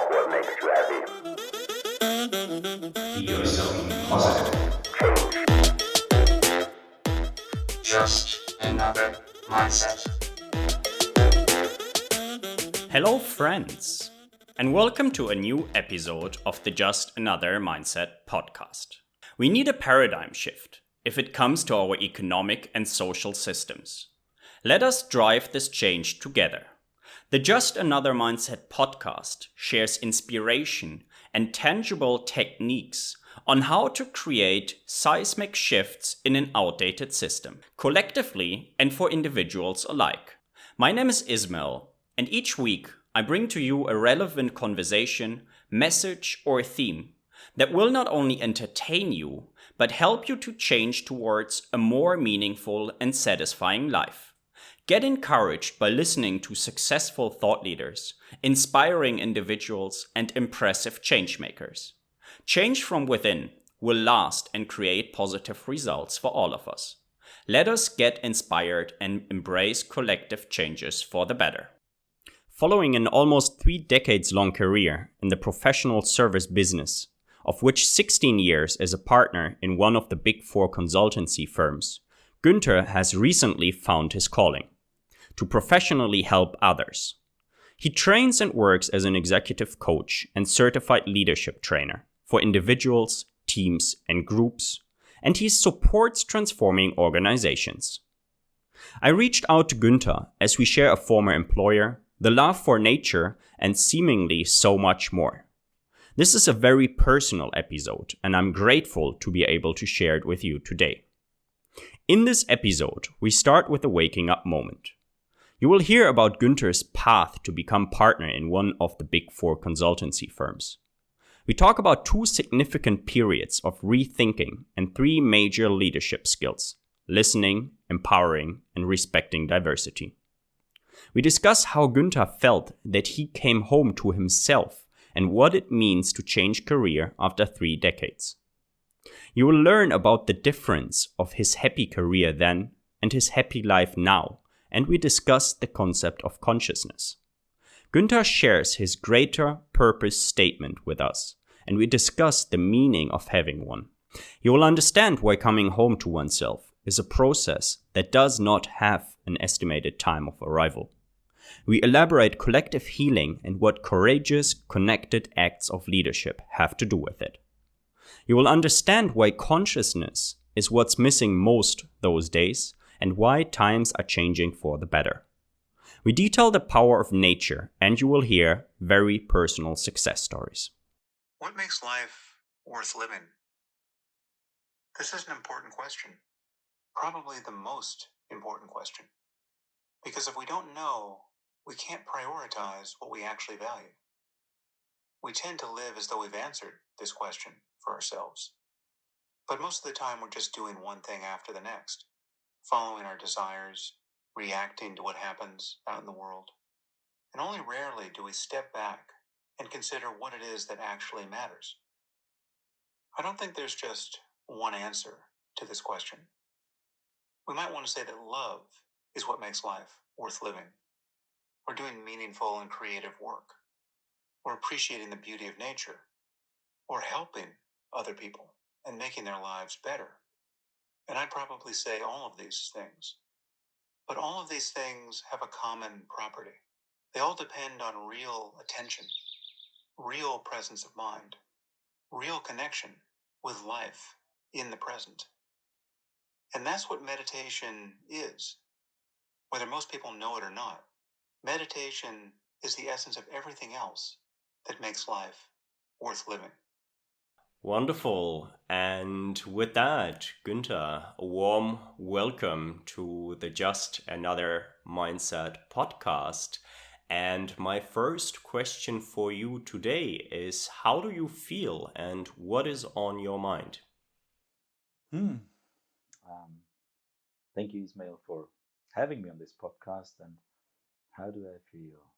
what makes you happy. Be yourself positive. Just another mindset. Hello, friends, and welcome to a new episode of the Just Another Mindset podcast. We need a paradigm shift if it comes to our economic and social systems. Let us drive this change together. The Just Another Mindset podcast shares inspiration and tangible techniques on how to create seismic shifts in an outdated system, collectively and for individuals alike. My name is Ismail, and each week I bring to you a relevant conversation, message, or theme that will not only entertain you, but help you to change towards a more meaningful and satisfying life. Get encouraged by listening to successful thought leaders, inspiring individuals, and impressive changemakers. Change from within will last and create positive results for all of us. Let us get inspired and embrace collective changes for the better. Following an almost 3 decades long career in the professional service business, of which 16 years as a partner in one of the big 4 consultancy firms, Günter has recently found his calling: to professionally help others. He trains and works as an executive coach and certified leadership trainer for individuals, teams, and groups, and he supports transforming organizations. I reached out to Günter as we share a former employer, the love for nature, and seemingly so much more. This is a very personal episode, and I'm grateful to be able to share it with you today. In this episode, we start with a waking up moment. You will hear about Günter's path to become partner in one of the big 4 consultancy firms. We talk about 2 significant periods of rethinking and 3 major leadership skills: listening, empowering, and respecting diversity. We discuss how Günter felt that he came home to himself and what it means to change career after 3 decades. You will learn about the difference of his happy career then and his happy life now, and we discuss the concept of consciousness. Günter shares his greater purpose statement with us, and we discuss the meaning of having one. You will understand why coming home to oneself is a process that does not have an estimated time of arrival. We elaborate collective healing and what courageous, connected acts of leadership have to do with it. You will understand why consciousness is what's missing most those days and why times are changing for the better. We detail the power of nature, and you will hear very personal success stories. What makes life worth living? This is an important question. Probably the most important question. Because if we don't know, we can't prioritize what we actually value. We tend to live as though we've answered this question for ourselves. But most of the time, we're just doing one thing after the next, following our desires, reacting to what happens out in the world. And only rarely do we step back and consider what it is that actually matters. I don't think there's just one answer to this question. We might want to say that love is what makes life worth living. We're doing meaningful and creative work. We're appreciating the beauty of nature. We're helping other people and making their lives better. And I'd probably say all of these things. But all of these things have a common property. They all depend on real attention, real presence of mind, real connection with life in the present. And that's what meditation is. Whether most people know it or not, meditation is the essence of everything else that makes life worth living. Wonderful. And with that, Günter, a warm welcome to the Just Another Mindset podcast. And my first question for you today is, how do you feel and what is on your mind? Thank you, Ismail, for having me on this podcast. And how do I feel?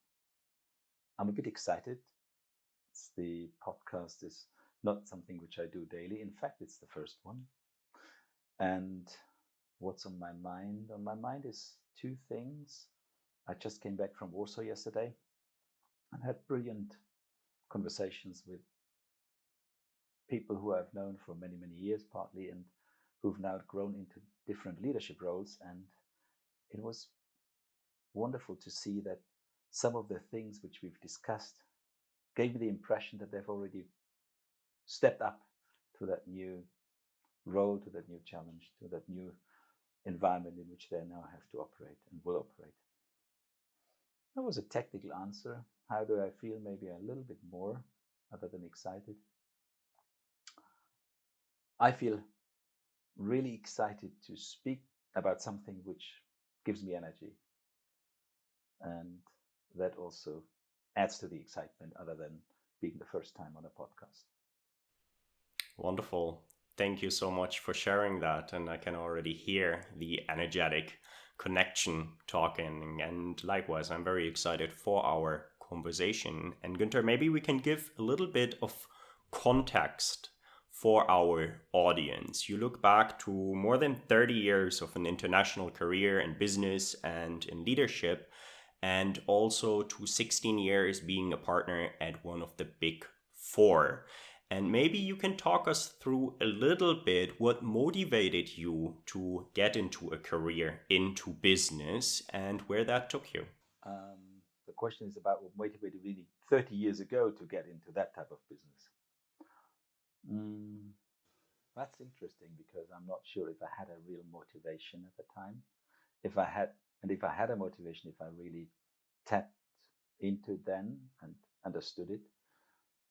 I'm a bit excited. The podcast is not something which I do daily. In fact, it's the first one. And what's on my mind? On my mind is 2 things. I just came back from Warsaw yesterday and had brilliant conversations with people who I've known for many, many years, partly, and who've now grown into different leadership roles. And it was wonderful to see that some of the things which we've discussed gave me the impression that they've already stepped up to that new role, to that new challenge, to that new environment in which they now have to operate and will operate. That was a technical answer. How do I feel? Maybe a little bit more, other than excited. I feel really excited to speak about something which gives me energy. And that also adds to the excitement, other than being the first time on a podcast. Wonderful. Thank you so much for sharing that. And I can already hear the energetic connection talking. And likewise, I'm very excited for our conversation. And Günter, maybe we can give a little bit of context for our audience. You look back to more than 30 years of an international career in business and in leadership, and also to 16 years being a partner at one of the big four. And maybe you can talk us through a little bit what motivated you to get into a career into business and where that took you. The question is about what motivated me 30 years ago to get into that type of business. That's interesting, because I'm not sure if I had a real motivation at the time. If I had a motivation, if I really tapped into it then and understood it.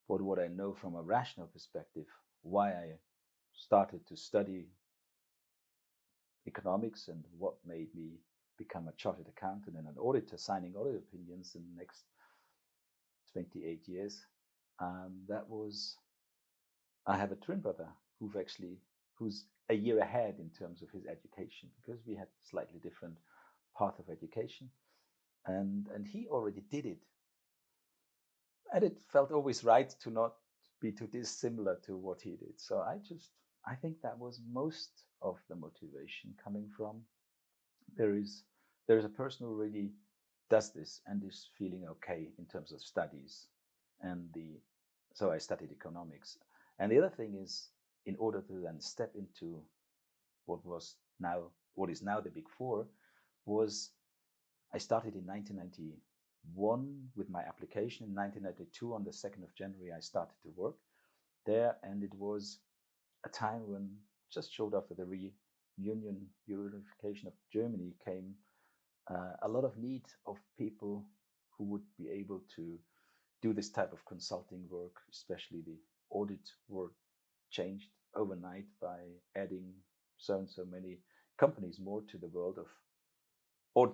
But what I know from a rational perspective, why I started to study economics and what made me become a chartered accountant and an auditor, signing audit opinions in the next 28 years, that was, I have a twin brother who's a year ahead in terms of his education, because we had slightly different path of education, and he already did it. And it felt always right to not be too dissimilar to what he did. So I think that was most of the motivation coming from, there is a person who really does this and is feeling okay in terms of studies. So I studied economics. And the other thing is, in order to then step into what is now the Big Four, was I started in 1991 with my application. In 1992, on the 2nd of January, I started to work there, and it was a time when, just short after the reunification of Germany, came a lot of need of people who would be able to do this type of consulting work, especially the audit work changed overnight by adding so and so many companies more to the world of or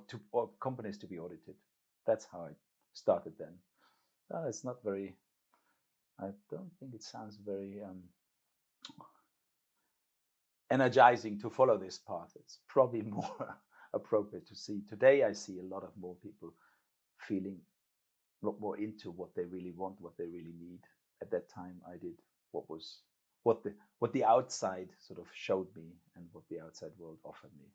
companies to be audited. That's how I started then. It's not very, I don't think it sounds very energizing to follow this path. It's probably more appropriate to see. Today I see a lot of more people feeling a lot more into what they really want, what they really need. At that time I did what the outside sort of showed me and what the outside world offered me.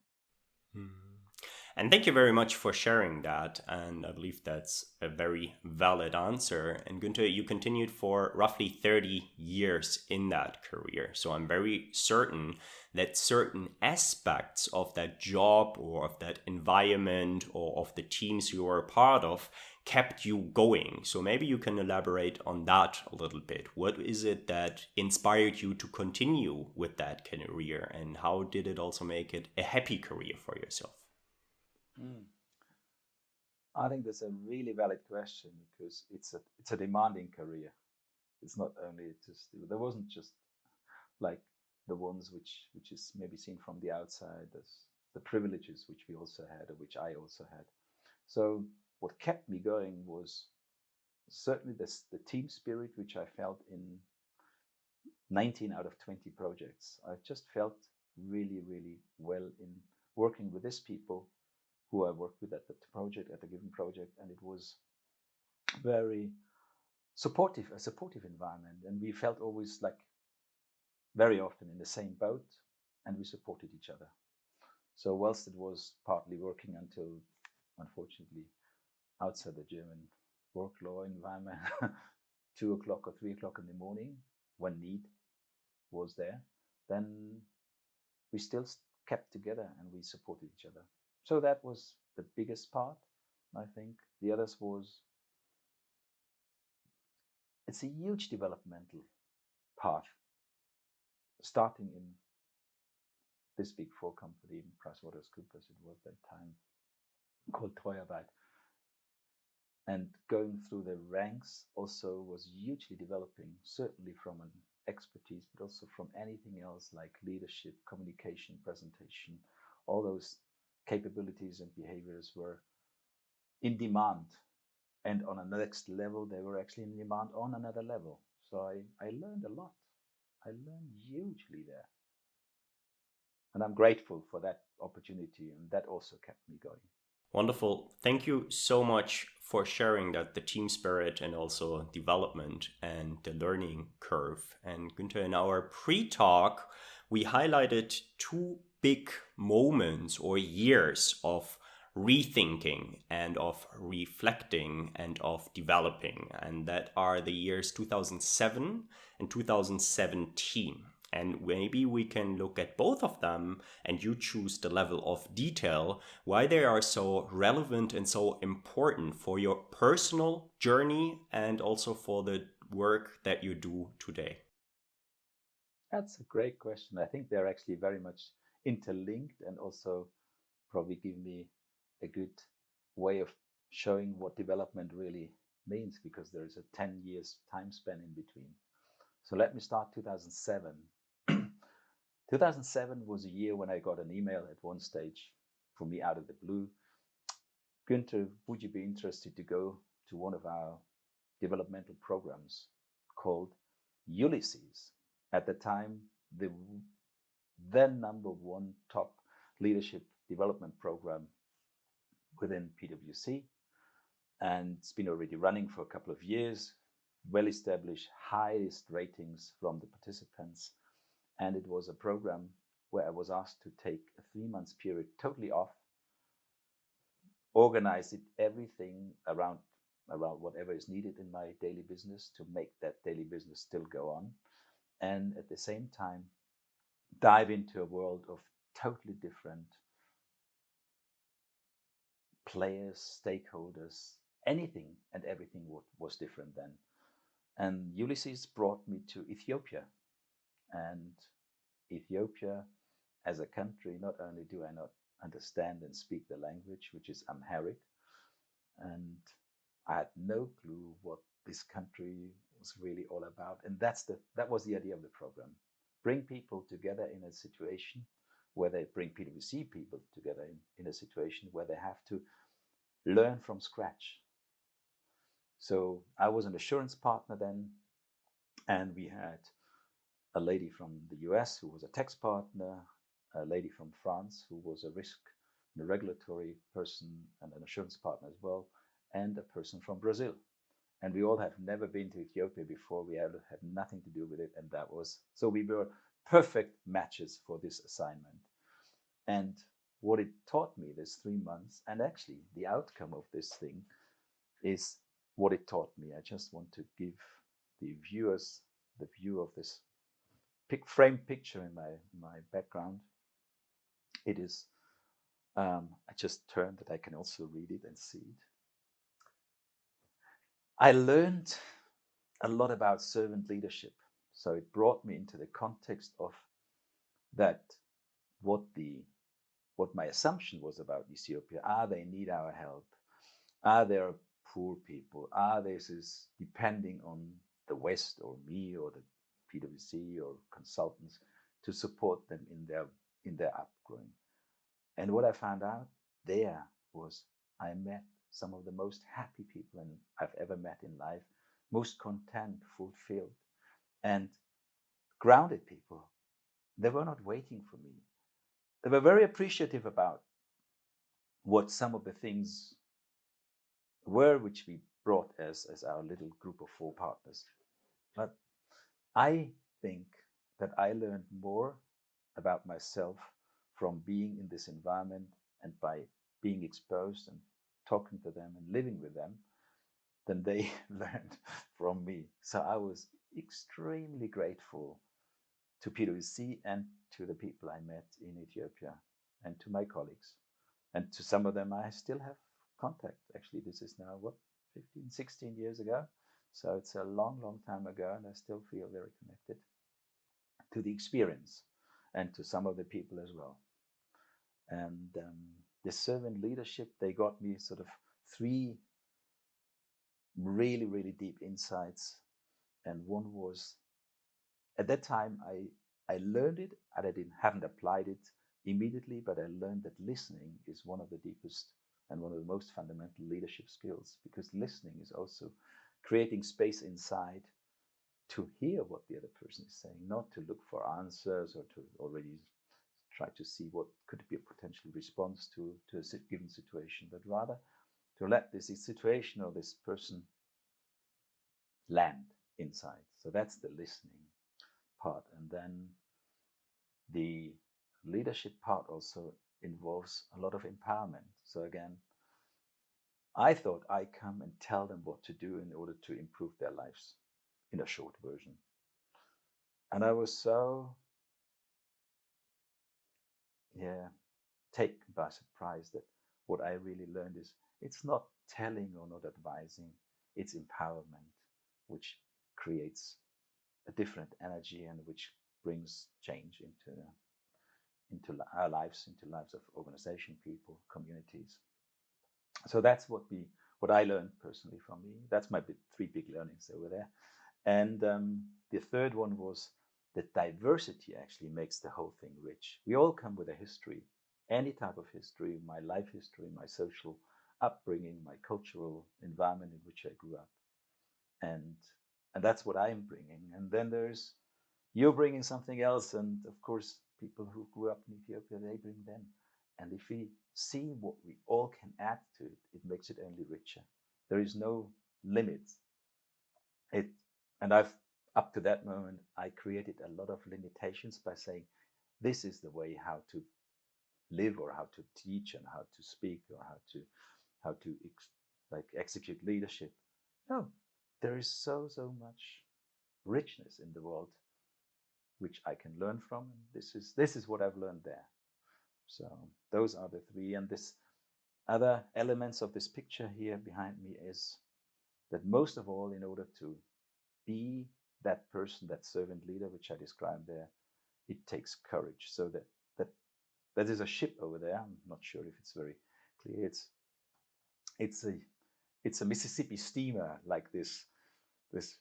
And thank you very much for sharing that. And I believe that's a very valid answer. And Günther, you continued for roughly 30 years in that career. So I'm very certain that certain aspects of that job or of that environment or of the teams you were a part of kept you going. So maybe you can elaborate on that a little bit. What is it that inspired you to continue with that career, and how did it also make it a happy career for yourself? I think that's a really valid question, because it's a demanding career. It's not only there wasn't just like the ones which is maybe seen from the outside as the privileges which we also had, or which I also had. So what kept me going was certainly the team spirit, which I felt in 19 out of 20 projects. I just felt really, really well in working with these people who I worked with at a given project, and it was very supportive, a supportive environment. And we felt always like very often in the same boat, and we supported each other. So whilst it was partly working until unfortunately, outside the German work law environment, 2 o'clock or 3 o'clock in the morning, when need was there, then we still kept together and we supported each other. So that was the biggest part, I think. The others was, it's a huge developmental path, starting in this big four company, PricewaterhouseCoopers, it was that time, called Treuarbeit. And going through the ranks also was hugely developing, certainly from an expertise, but also from anything else like leadership, communication, presentation. All those capabilities and behaviors were in demand. And on a next level, they were actually in demand on another level. So I learned a lot. I learned hugely there. And I'm grateful for that opportunity. And that also kept me going. Wonderful. Thank you so much for sharing that, the team spirit and also development and the learning curve. And Günter, in our pre-talk, we highlighted two big moments or years of rethinking and of reflecting and of developing. And that are the years 2007 and 2017. And maybe we can look at both of them and you choose the level of detail, why they are so relevant and so important for your personal journey and also for the work that you do today. That's a great question. I think they're actually very much interlinked and also probably give me a good way of showing what development really means, because there is a 10 years time span in between. So let me start 2007. 2007 was a year when I got an email at one stage from me out of the blue. Günter, would you be interested to go to one of our developmental programs called Ulysses? At the time, the then #1 top leadership development program within PwC. And it's been already running for a couple of years, well established, highest ratings from the participants. And it was a program where I was asked to take a 3-month period totally off, organize it, everything around whatever is needed in my daily business to make that daily business still go on. And at the same time, dive into a world of totally different players, stakeholders, anything and everything was different then. And Ulysses brought me to Ethiopia. And Ethiopia as a country, not only do I not understand and speak the language, which is Amharic, and I had no clue what this country was really all about. And that was the idea of the program. Bring people together in a situation where they bring PwC people together in a situation where they have to learn from scratch. So I was an assurance partner then, and we had a lady from the US who was a tax partner, a lady from France who was a risk and a regulatory person and an assurance partner as well, and a person from Brazil. And we all have never been to Ethiopia before. We had nothing to do with it. And so we were perfect matches for this assignment. And what it taught me this 3 months, and actually the outcome of this thing is what it taught me. I just want to give the viewers the view of this framed picture in my background. It is, I just turned that I can also read it and see it. I learned a lot about servant leadership. So it brought me into the context of that, what my assumption was about Ethiopia. They need our help? Are there poor people? This is depending on the West or me or the PwC or consultants to support them in their upgrowing. And what I found out there was I met some of the most happy people I've ever met in life, most content, fulfilled, and grounded people. They were not waiting for me. They were very appreciative about what some of the things were, which we brought as our little group of 4 partners. But I think that I learned more about myself from being in this environment and by being exposed and talking to them and living with them than they learned from me. So I was extremely grateful to PwC and to the people I met in Ethiopia and to my colleagues. And to some of them, I still have contact. Actually, this is now, 15, 16 years ago. So it's a long, long time ago, and I still feel very connected to the experience and to some of the people as well. And the servant leadership, they got me sort of 3 really, really deep insights. And one was, at that time, I learned it, and I haven't applied it immediately, but I learned that listening is one of the deepest and one of the most fundamental leadership skills, because listening is also creating space inside to hear what the other person is saying, not to look for answers or to already try to see what could be a potential response to a given situation, but rather to let this situation or this person land inside. So that's the listening part. And then the leadership part also involves a lot of empowerment. So again, I thought I come and tell them what to do in order to improve their lives, in a short version. And I was so, taken by surprise that what I really learned is it's not telling or not advising, it's empowerment, which creates a different energy and which brings change into our lives, into lives of organization, people, communities. So that's what I learned personally from me. That's my 3 big learnings over there. And the third one was that diversity actually makes the whole thing rich. We all come with a history, any type of history, my life history, my social upbringing, my cultural environment in which I grew up. And that's what I'm bringing. And then you're bringing something else. And of course, people who grew up in Ethiopia, they bring them. And if we see what we all can add to it, it makes it only richer. There is no limit. And up to that moment, I created a lot of limitations by saying, this is the way how to live or how to teach and how to speak or how to execute leadership. No, there is so much richness in the world which I can learn from. This is what I've learned there. So those are the 3. And this other elements of this picture here behind me is that most of all, in order to be that person, that servant leader, which I described there, it takes courage. So that is a ship over there. I'm not sure if it's very clear. It's a Mississippi steamer like this with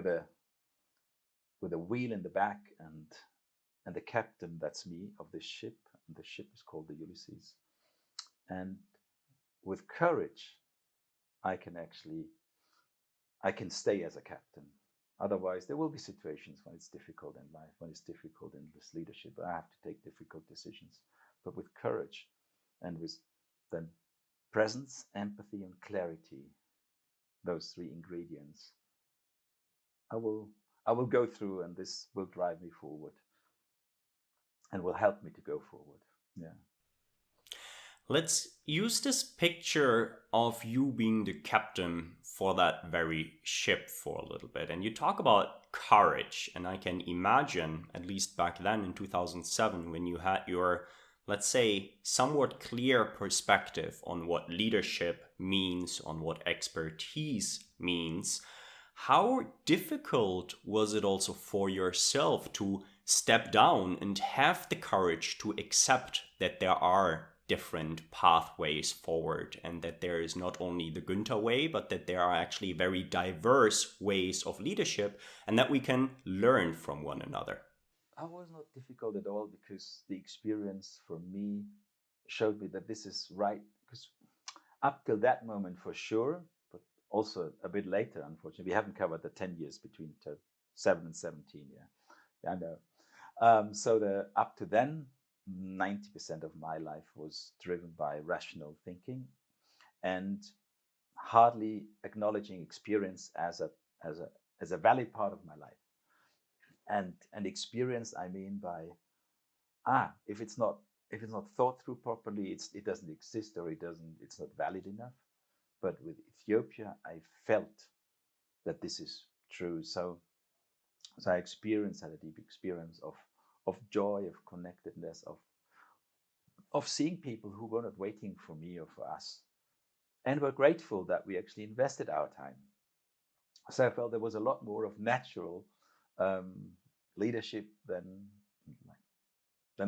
a wheel in the back, and the captain, that's me, of this ship. And the ship is called the Ulysses. And with courage, I can stay as a captain. Otherwise, there will be situations when it's difficult in life, when it's difficult in this leadership. I have to take difficult decisions. But with courage and with then presence, empathy, and clarity, those 3 ingredients, I will go through, and this will drive me forward and will help me to go forward. Yeah. Let's use this picture of you being the captain for that very ship for a little bit. And you talk about courage. And I can imagine, at least back then in 2007, when you had your, let's say, somewhat clear perspective on what leadership means, on what expertise means, how difficult was it also for yourself to step down and have the courage to accept that there are different pathways forward, and that there is not only the Günter way, but that there are actually very diverse ways of leadership, and that we can learn from one another? It was not difficult at all, because the experience for me showed me that this is right. Because up till that moment, for sure, but also a bit later, unfortunately, we haven't covered the 10 years between 7 and 17. Yeah, I know. So up to then, 90% of my life was driven by rational thinking and hardly acknowledging experience as a valid part of my life. And experience, I mean by if it's not if it's not thought through properly, it doesn't exist, or it's not valid enough. But with Ethiopia, I felt that this is true. So I had a deep experience of joy, of connectedness, of seeing people who were not waiting for me or for us, and were grateful that we actually invested our time. So I felt there was a lot more of natural leadership than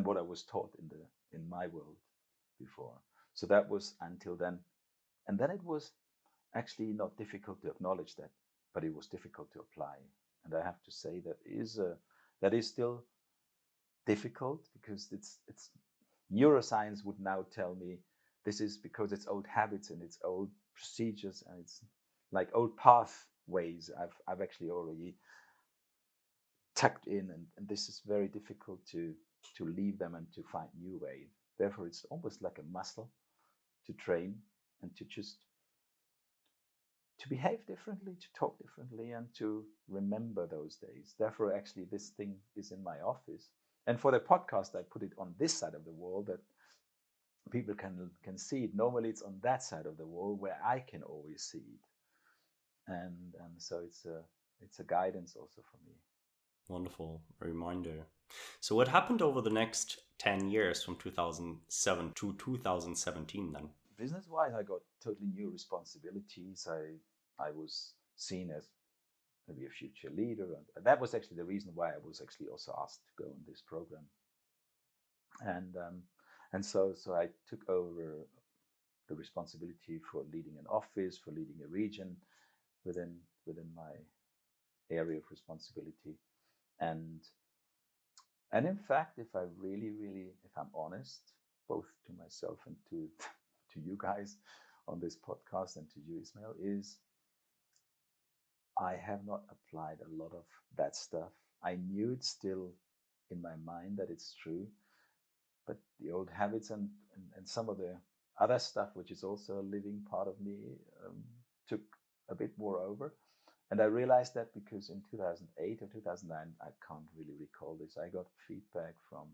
what I was taught in my world before. So that was until then, and then it was actually not difficult to acknowledge that, but it was difficult to apply. And I have to say that is still difficult, because it's neuroscience would now tell me this is because it's old habits and it's old procedures and it's like old pathways I've actually already tucked in, and this is very difficult to leave them and to find new ways. Therefore, it's almost like a muscle to train and to just to behave differently, to talk differently, and to remember those days. Therefore, actually, this thing is in my office. And for the podcast, I put it on this side of the wall that people can see it. Normally, it's on that side of the wall where I can always see it. And so it's a guidance also for me. Wonderful reminder. So what happened over the next 10 years from 2007 to 2017 then? Business-wise, I got totally new responsibilities. I was seen as maybe a future leader, and that was actually the reason why I was actually also asked to go on this program. And so I took over the responsibility for leading an office, for leading a region within my area of responsibility. And in fact, if I'm honest, both to myself and to you guys on this podcast and to you, Ismail, is I have not applied a lot of that stuff. I knew it's still in my mind that it's true, but the old habits and some of the other stuff, which is also a living part of me, took a bit more over. And I realized that because in 2008 or 2009, I can't really recall this, I got feedback from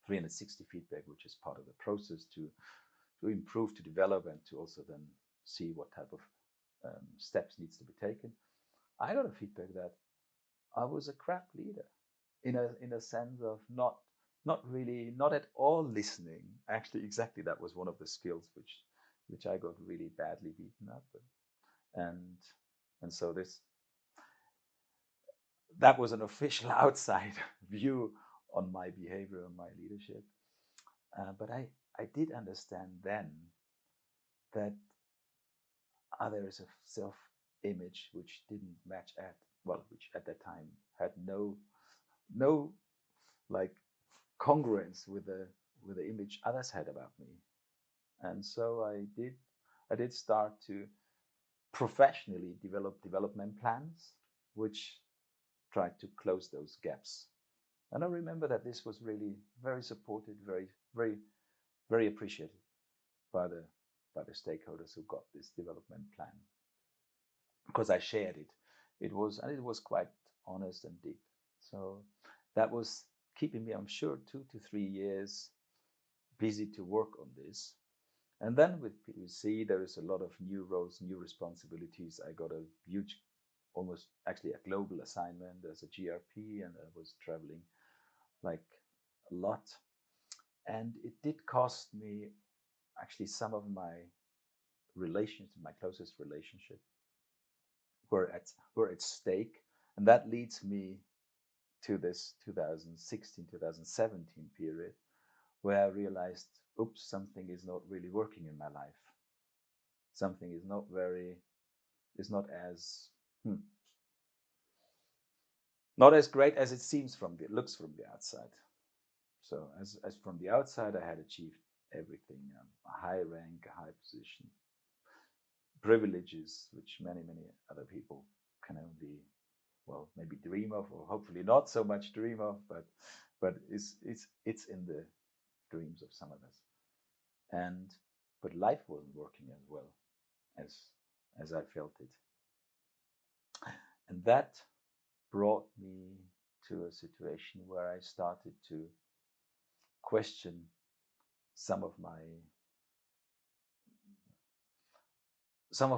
360 feedback, which is part of the process to improve, to develop, and to also then see what type of steps needs to be taken. I got a feedback that I was a crap leader in a sense of not at all listening. Actually, exactly, that was one of the skills which I got really badly beaten up. And so that was an official outside view on my behavior and my leadership. But I did understand then that there is a self-image which didn't match which at that time had no like congruence with the image others had about me. And so I did start to professionally develop development plans which tried to close those gaps. And I remember that this was really very supported, very, very, very appreciated by the stakeholders who got this development plan, because I shared it. It was quite honest and deep. So that was keeping me, I'm sure, 2 to 3 years busy to work on this. And then with PwC, there is a lot of new roles, new responsibilities. I got a huge, almost actually a global assignment as a GRP, and I was traveling like a lot. And it did cost me actually some of my relations, my closest relationship were at stake. And that leads me to this 2016, 2017 period where I realized, oops, something is not really working in my life. Something is not as great as it seems looks from the outside. So as from the outside, I had achieved everything, a high rank, a high position, privileges, which many other people can only, maybe dream of, or hopefully not so much dream of, but it's in the dreams of some of us. But life wasn't working as well as I felt it. And that brought me to a situation where I started to question some of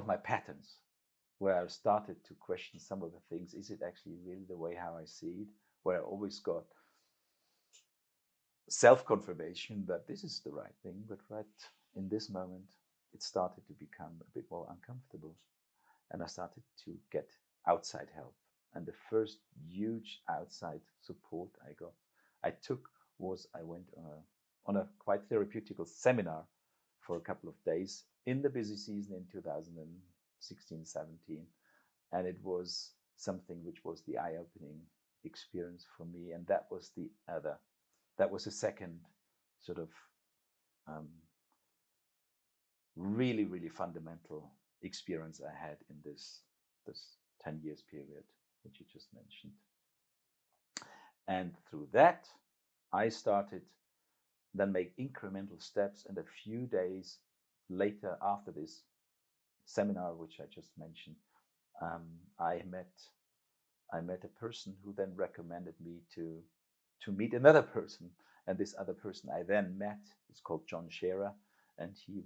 my patterns, where I started to question some of the things. Is it actually really the way how I see it? Where I always got self-confirmation that this is the right thing, but right in this moment, it started to become a bit more uncomfortable. And I started to get outside help. And the first huge outside support I took was I went on a quite therapeutical seminar for a couple of days in the busy season in 2016-17. And it was something which was the eye-opening experience for me. And that was the second sort of really, really fundamental experience I had in this 10 years period, which you just mentioned. And through that, I started then make incremental steps. And a few days later, after this seminar, which I just mentioned, I met a person who then recommended me to meet another person. And this other person I then met is called John Scherer, and he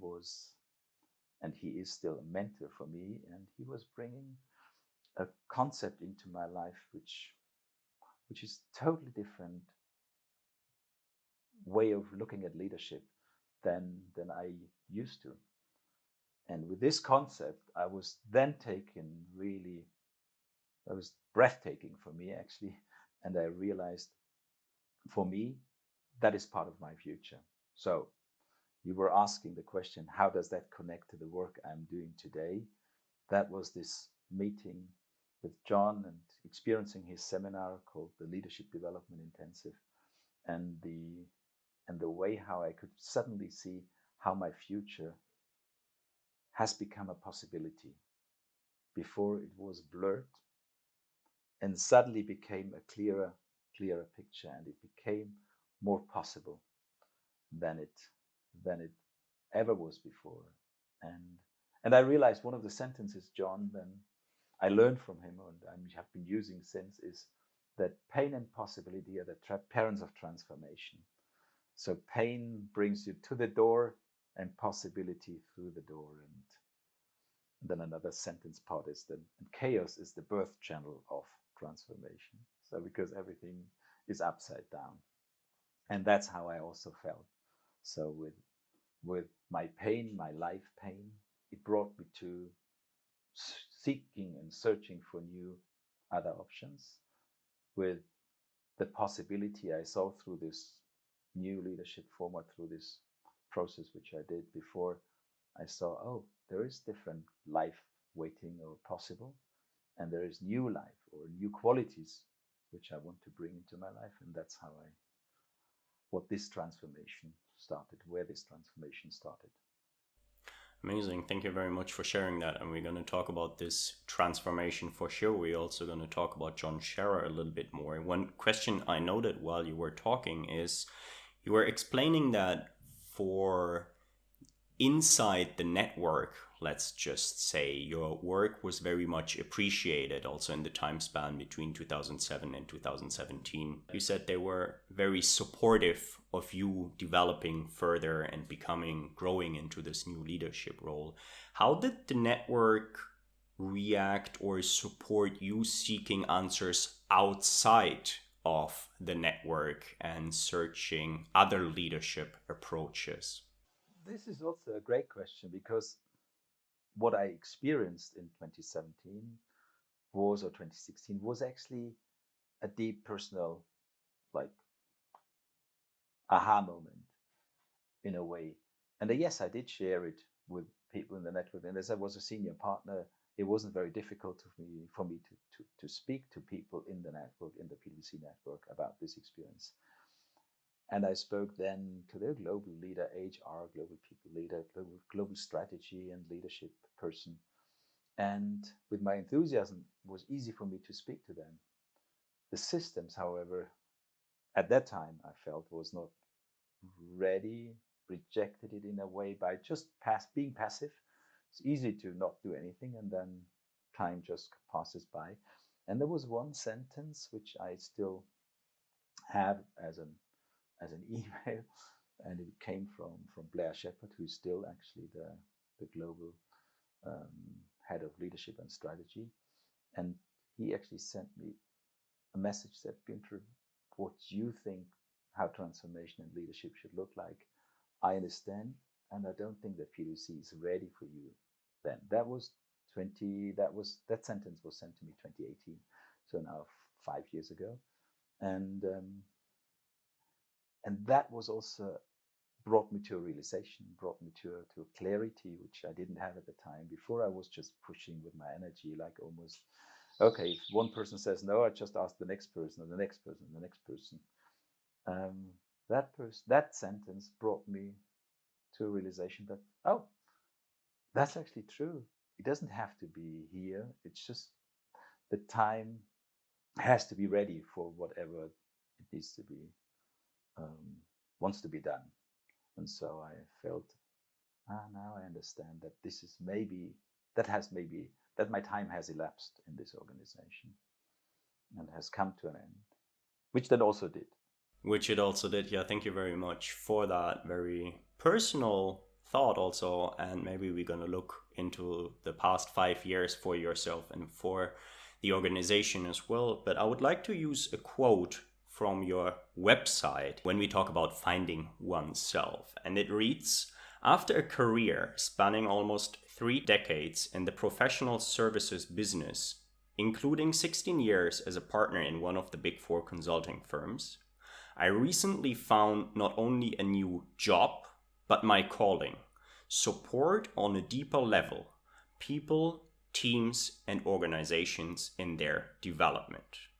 is still a mentor for me. And he was bringing a concept into my life which is totally different way of looking at leadership than I used to. And with this concept, I was then it was breathtaking for me actually. And I realized, for me, that is part of my future. So you were asking the question, how does that connect to the work I'm doing today? That was this meeting with John and experiencing his seminar called the Leadership Development Intensive, and the way how I could suddenly see how my future has become a possibility. Before it was blurred, and suddenly became a clearer picture, and it became more possible than it ever was before. And I realized one of the sentences John then I learned from him, and I have been using since, is that pain and possibility are the parents of transformation. So pain brings you to the door, and possibility through the door. And then another sentence part is that chaos is the birth channel of transformation. So because everything is upside down. And that's how I also felt. So with my pain, my life pain, it brought me to seeking and searching for new other options. With the possibility I saw through this new leadership format, through this process which I did before, I saw, oh, there is different life waiting or possible, and there is new life or new qualities which I want to bring into my life. And that's where this transformation started. Amazing. Thank you very much for sharing that. And we're going to talk about this transformation for sure. We're also going to talk about John Scherer a little bit more. One question I noted while you were talking is you were explaining that for inside the network, let's just say, your work was very much appreciated also in the time span between 2007 and 2017. You said they were very supportive of you developing further and growing into this new leadership role. How did the network react or support you seeking answers outside of the network and searching other leadership approaches? This is also a great question, because what I experienced in 2017 or 2016 was actually a deep personal, aha moment in a way. And yes, I did share it with people in the network. And as I was a senior partner, it wasn't very difficult for me to speak to people in the network, in the PwC network, about this experience. And I spoke then to their global leader, HR, global people leader, global strategy and leadership person. And with my enthusiasm, it was easy for me to speak to them. The systems, however, at that time, I felt was not ready, rejected it in a way by just being passive. It's easy to not do anything, and then time just passes by. And there was one sentence which I still have as as an email, and it came from Blair Shepherd, who's still actually the global head of leadership and strategy. And he actually sent me a message that, Günter, what you think how transformation and leadership should look like, I understand, and I don't think that PwC is ready for you then. That sentence was sent to me 2018, so now 5 years ago. And that was also brought me to a realization, brought me to a clarity, which I didn't have at the time. Before, I was just pushing with my energy, like almost, okay, if one person says no, I just ask the next person and the next person and the next person. That sentence brought me to a realization that, oh, that's actually true. It doesn't have to be here. It's just the time has to be ready for whatever it needs to be, wants to be done. And so I felt, now I understand that this is that my time has elapsed in this organization and has come to an end, which that also did. Which it also did. Yeah, thank you very much for that very personal thought also. And maybe we're going to look into the past 5 years for yourself and for the organization as well. But I would like to use a quote from your website when we talk about finding oneself. And it reads, after a career spanning almost 3 decades in the professional services business, including 16 years as a partner in one of the big 4 consulting firms, I recently found not only a new job, but my calling. Support on a deeper level, people, teams, and organizations in their development.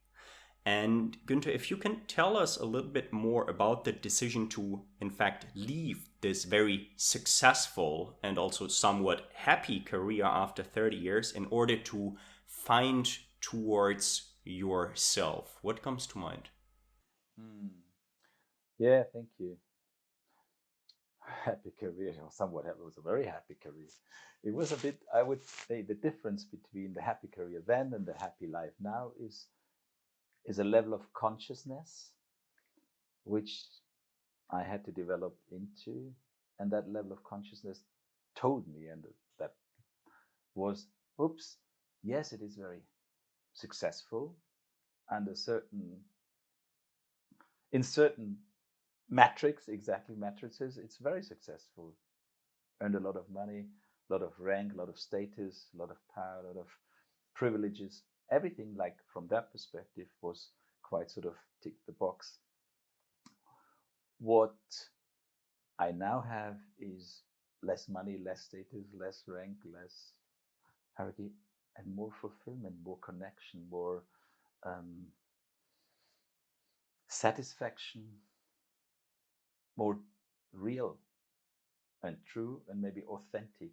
And Günter, if you can tell us a little bit more about the decision to, in fact, leave this very successful and also somewhat happy career after 30 years in order to find towards yourself. What comes to mind? Yeah, thank you. Happy career, or somewhat. It was a very happy career. It was a bit, I would say, the difference between the happy career then and the happy life now is a level of consciousness which I had to develop into, and that level of consciousness told me, and that was, oops, yes, it is very successful, and in certain matrices, it's very successful. Earned a lot of money, a lot of rank, a lot of status, a lot of power, a lot of privileges. Everything, like from that perspective, was quite sort of tick the box. What I now have is less money, less status, less rank, less hierarchy, and more fulfillment, more connection, more satisfaction, more real and true and maybe authentic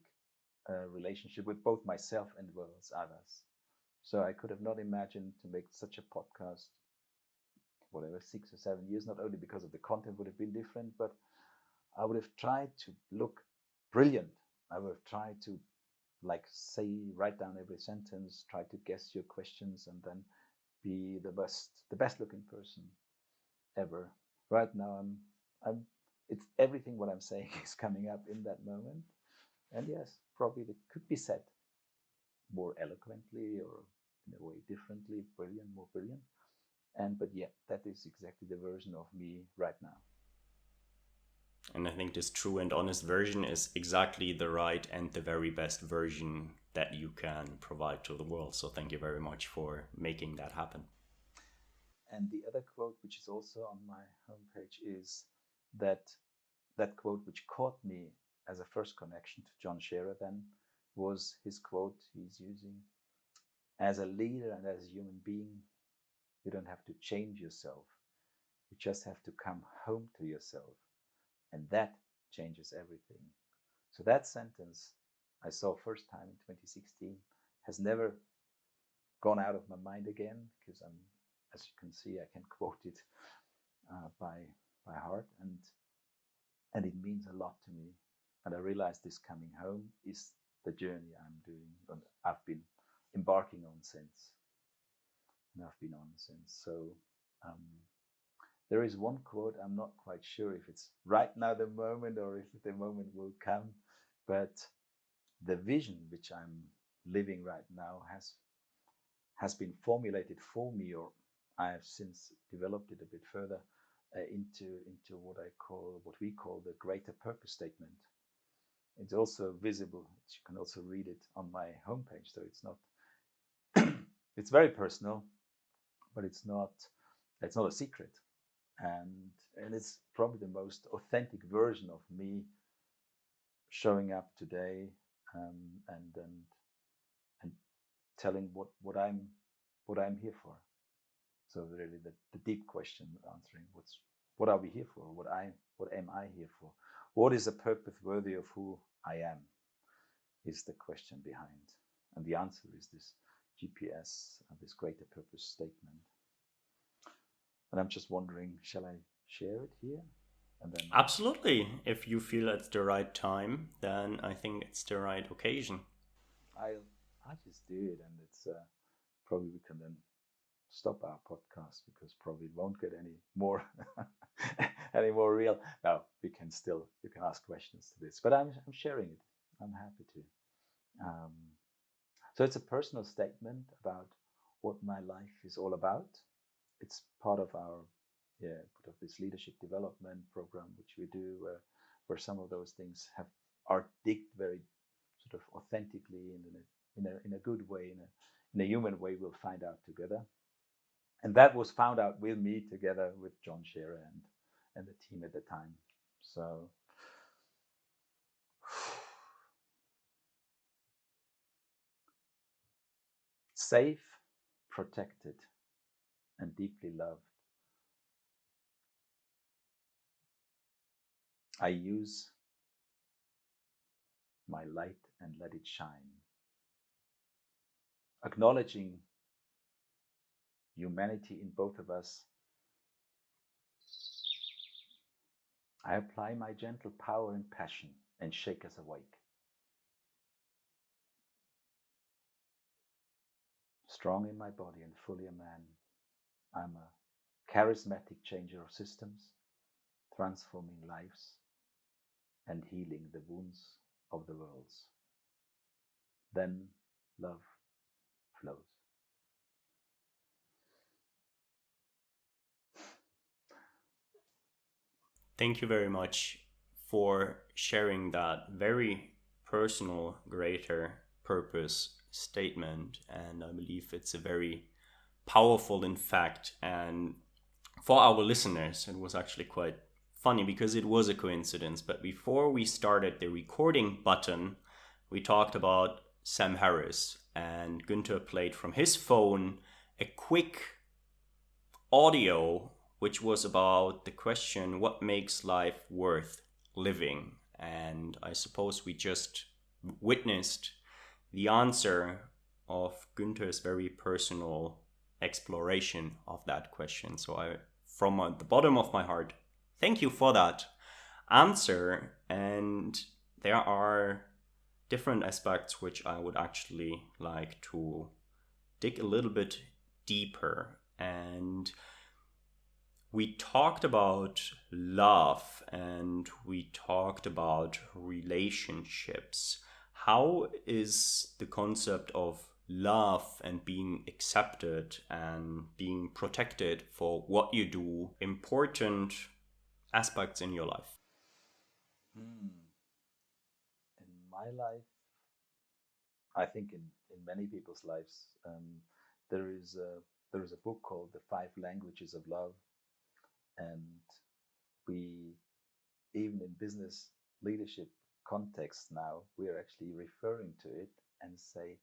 relationship with both myself and with others. So I could have not imagined to make such a podcast, whatever, 6 or 7 years, not only because of the content would have been different, but I would have tried to look brilliant. I would have tried to write down every sentence, try to guess your questions, and then be the best looking person ever. Right now, it's everything what I'm saying is coming up in that moment. And yes, probably it could be said more eloquently or in a way differently, more brilliant. But yeah, that is exactly the version of me right now. And I think this true and honest version is exactly the right and the very best version that you can provide to the world. So thank you very much for making that happen. And the other quote, which is also on my homepage, is that quote which caught me as a first connection to John Scherer then was his quote he's using: as a leader and as a human being, you don't have to change yourself. You just have to come home to yourself. And that changes everything. So that sentence I saw first time in 2016 has never gone out of my mind again, because as you can see, I can quote it by heart, and it means a lot to me. And I realized this coming home is the journey I'm doing, and I've been embarking on since. So There is one quote, I'm not quite sure if it's right now the moment or if the moment will come, but the vision which I'm living right now has been formulated for me, or I have since developed it a bit further into what we call the greater purpose statement. It's also visible. You can also read it on my homepage. So it's not. It's very personal, but it's not a secret, and it's probably the most authentic version of me showing up today, and telling what I'm here for. So really the deep question, answering what are we here for? What am I here for? What is a purpose worthy of who I am? Is the question behind, and the answer is this GPS, this greater purpose statement. And I'm just wondering, shall I share it here? And then Absolutely. If you feel it's the right time, then I think it's the right occasion. I just do it, and it's probably we can then stop our podcast because probably it won't get any more any more real. No, you can ask questions to this, but I'm sharing it. I'm happy to. So it's a personal statement about what my life is all about. It's part of our part of this leadership development program which we do, where some of those things are digged very sort of authentically in a good way, in a human way. We'll find out together. And that was found out with me together with John Scherer and the team at the time. So safe, protected, and deeply loved. I use my light and let it shine, acknowledging humanity in both of us. I apply my gentle power and passion and shake us awake. Strong in my body and fully a man, I'm a charismatic changer of systems, transforming lives and healing the wounds of the worlds. Then love flows. Thank you very much for sharing that very personal greater purpose statement. And I believe it's a very powerful, in fact. And for our listeners, it was actually quite funny because it was a coincidence. But before we started the recording button, we talked about Sam Harris, and Günter played from his phone a quick audio which was about the question, what makes life worth living? And I suppose we just witnessed the answer of Günter's very personal exploration of that question. So I, from the bottom of my heart, thank you for that answer. And there are different aspects which I would actually like to dig a little bit deeper. And we talked about love and we talked about relationships. How is the concept of love and being accepted and being protected for what you do important aspects in your life? In my life, I think in many people's lives, there is a book called The 5 Languages of Love, and we, even in business leadership context now, we are actually referring to it and say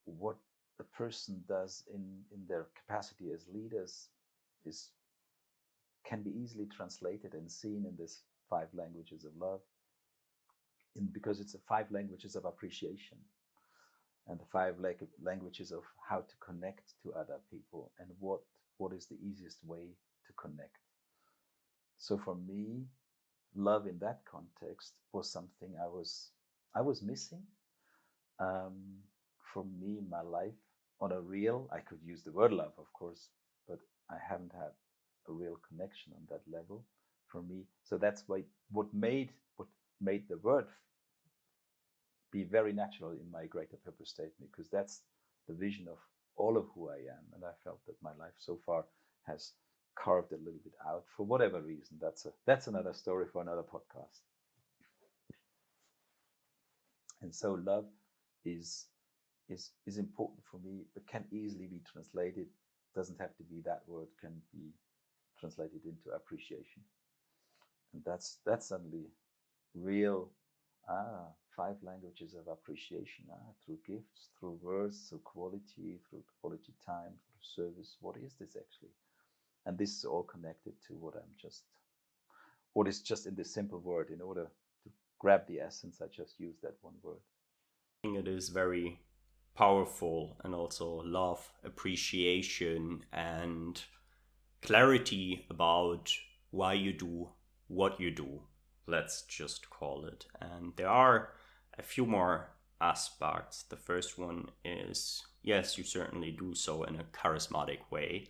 what a person does in their capacity as leaders can be easily translated and seen in this 5 languages of love, because it's the 5 languages of appreciation and the 5 languages of how to connect to other people and what is the easiest way to connect. So for me, love in that context was something I was missing. For me in my life, on a real, I could use the word love, of course, but I haven't had a real connection on that level for me. So that's why what made the word be very natural in my greater purpose statement, because that's the vision of all of who I am. And I felt that my life so far has carved a little bit out for whatever reason. That's another story for another podcast. And so love is important for me, but can easily be translated. Doesn't have to be that word, can be translated into appreciation. And that's suddenly real 5 languages of appreciation, through gifts, through words, through quality time, through service. What is this actually? And this is all connected to what is just in this simple word. In order to grab the essence, I just use that one word. I think it is very powerful, and also love, appreciation, and clarity about why you do what you do, let's just call it. And there are a few more aspects. The first one is, yes, you certainly do so in a charismatic way.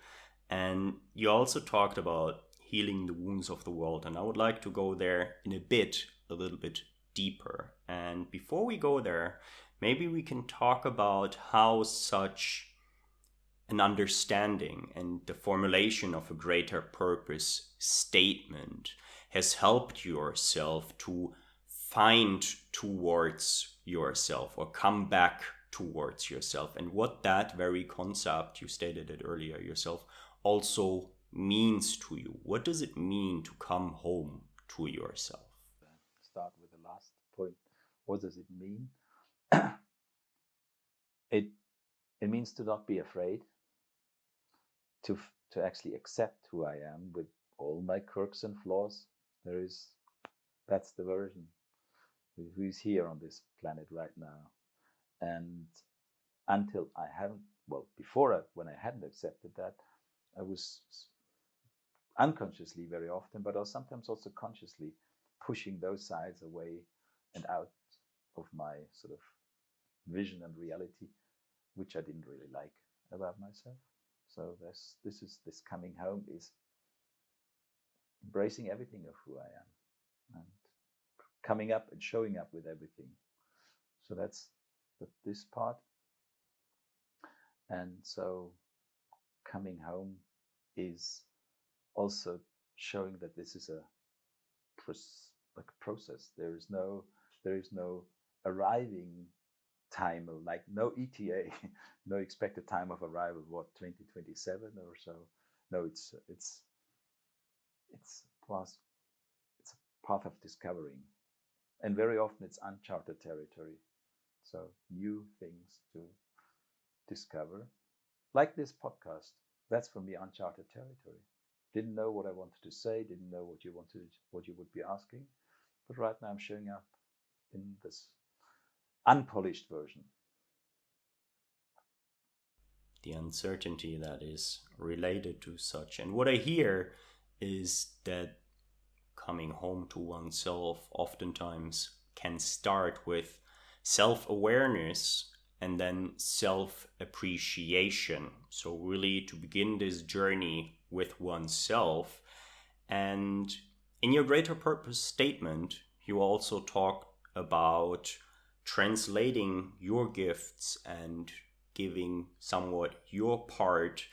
And you also talked about healing the wounds of the world. And I would like to go there a little bit deeper. And before we go there, maybe we can talk about how such an understanding and the formulation of a greater purpose statement has helped yourself to find towards yourself or come back towards yourself, and what that very concept, you stated it earlier yourself, also means to you. What does it mean to come home to yourself? Start with the last point. What does it mean? It means to not be afraid, to actually accept who I am with all my quirks and flaws. That's the version who's here on this planet right now. And until I haven't, when I hadn't accepted that, I was unconsciously very often, but sometimes also consciously pushing those sides away and out of my sort of vision and reality, which I didn't really like about myself. So this coming home is embracing everything of who I am and coming up and showing up with everything. So that's this part. And so coming home is also showing that this is a process. There is no arriving time, like no ETA, no expected time of arrival. 2027 or so? No, it's a path of discovering, and very often it's uncharted territory. So new things to discover, like this podcast. That's for me uncharted territory. Didn't know what I wanted to say, didn't know what you would be asking, but right now I'm showing up in this unpolished version. The uncertainty that is related to such. And what I hear is that coming home to oneself oftentimes can start with self-awareness and then self-appreciation. So really to begin this journey with oneself. And in your greater purpose statement, you also talk about translating your gifts and giving somewhat your part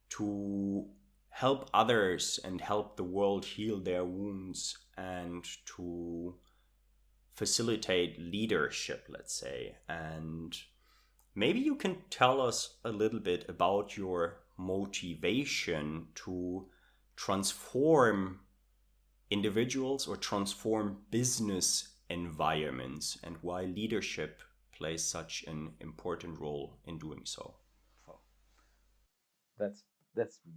to help others and help the world heal their wounds and to facilitate leadership, let's say. And maybe you can tell us a little bit about your motivation to transform individuals or transform business environments, and why leadership plays such an important role in doing so. That's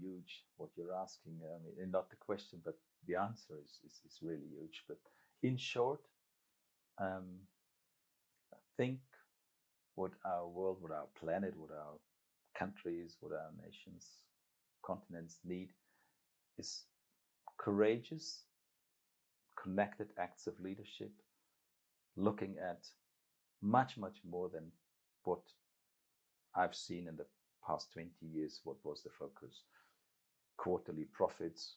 huge what you're asking. I mean, and not the question, but the answer is really huge. But in short, I think what our world, what our planet, what our countries, what our nations, continents need is courageous, connected acts of leadership, looking at much more than what I've seen in the past 20 years. What was the focus? quarterly profits,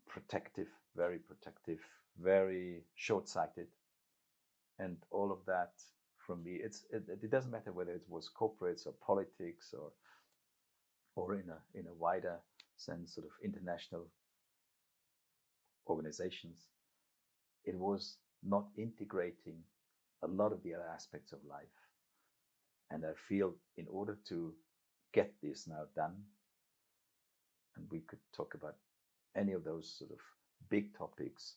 protective, very short-sighted, and all of that. From me, it doesn't matter whether it was corporates or politics or in a wider sense, sort of international organizations. It was not integrating a lot of the other aspects of life. And I feel in order to get this now done, and we could talk about any of those sort of big topics,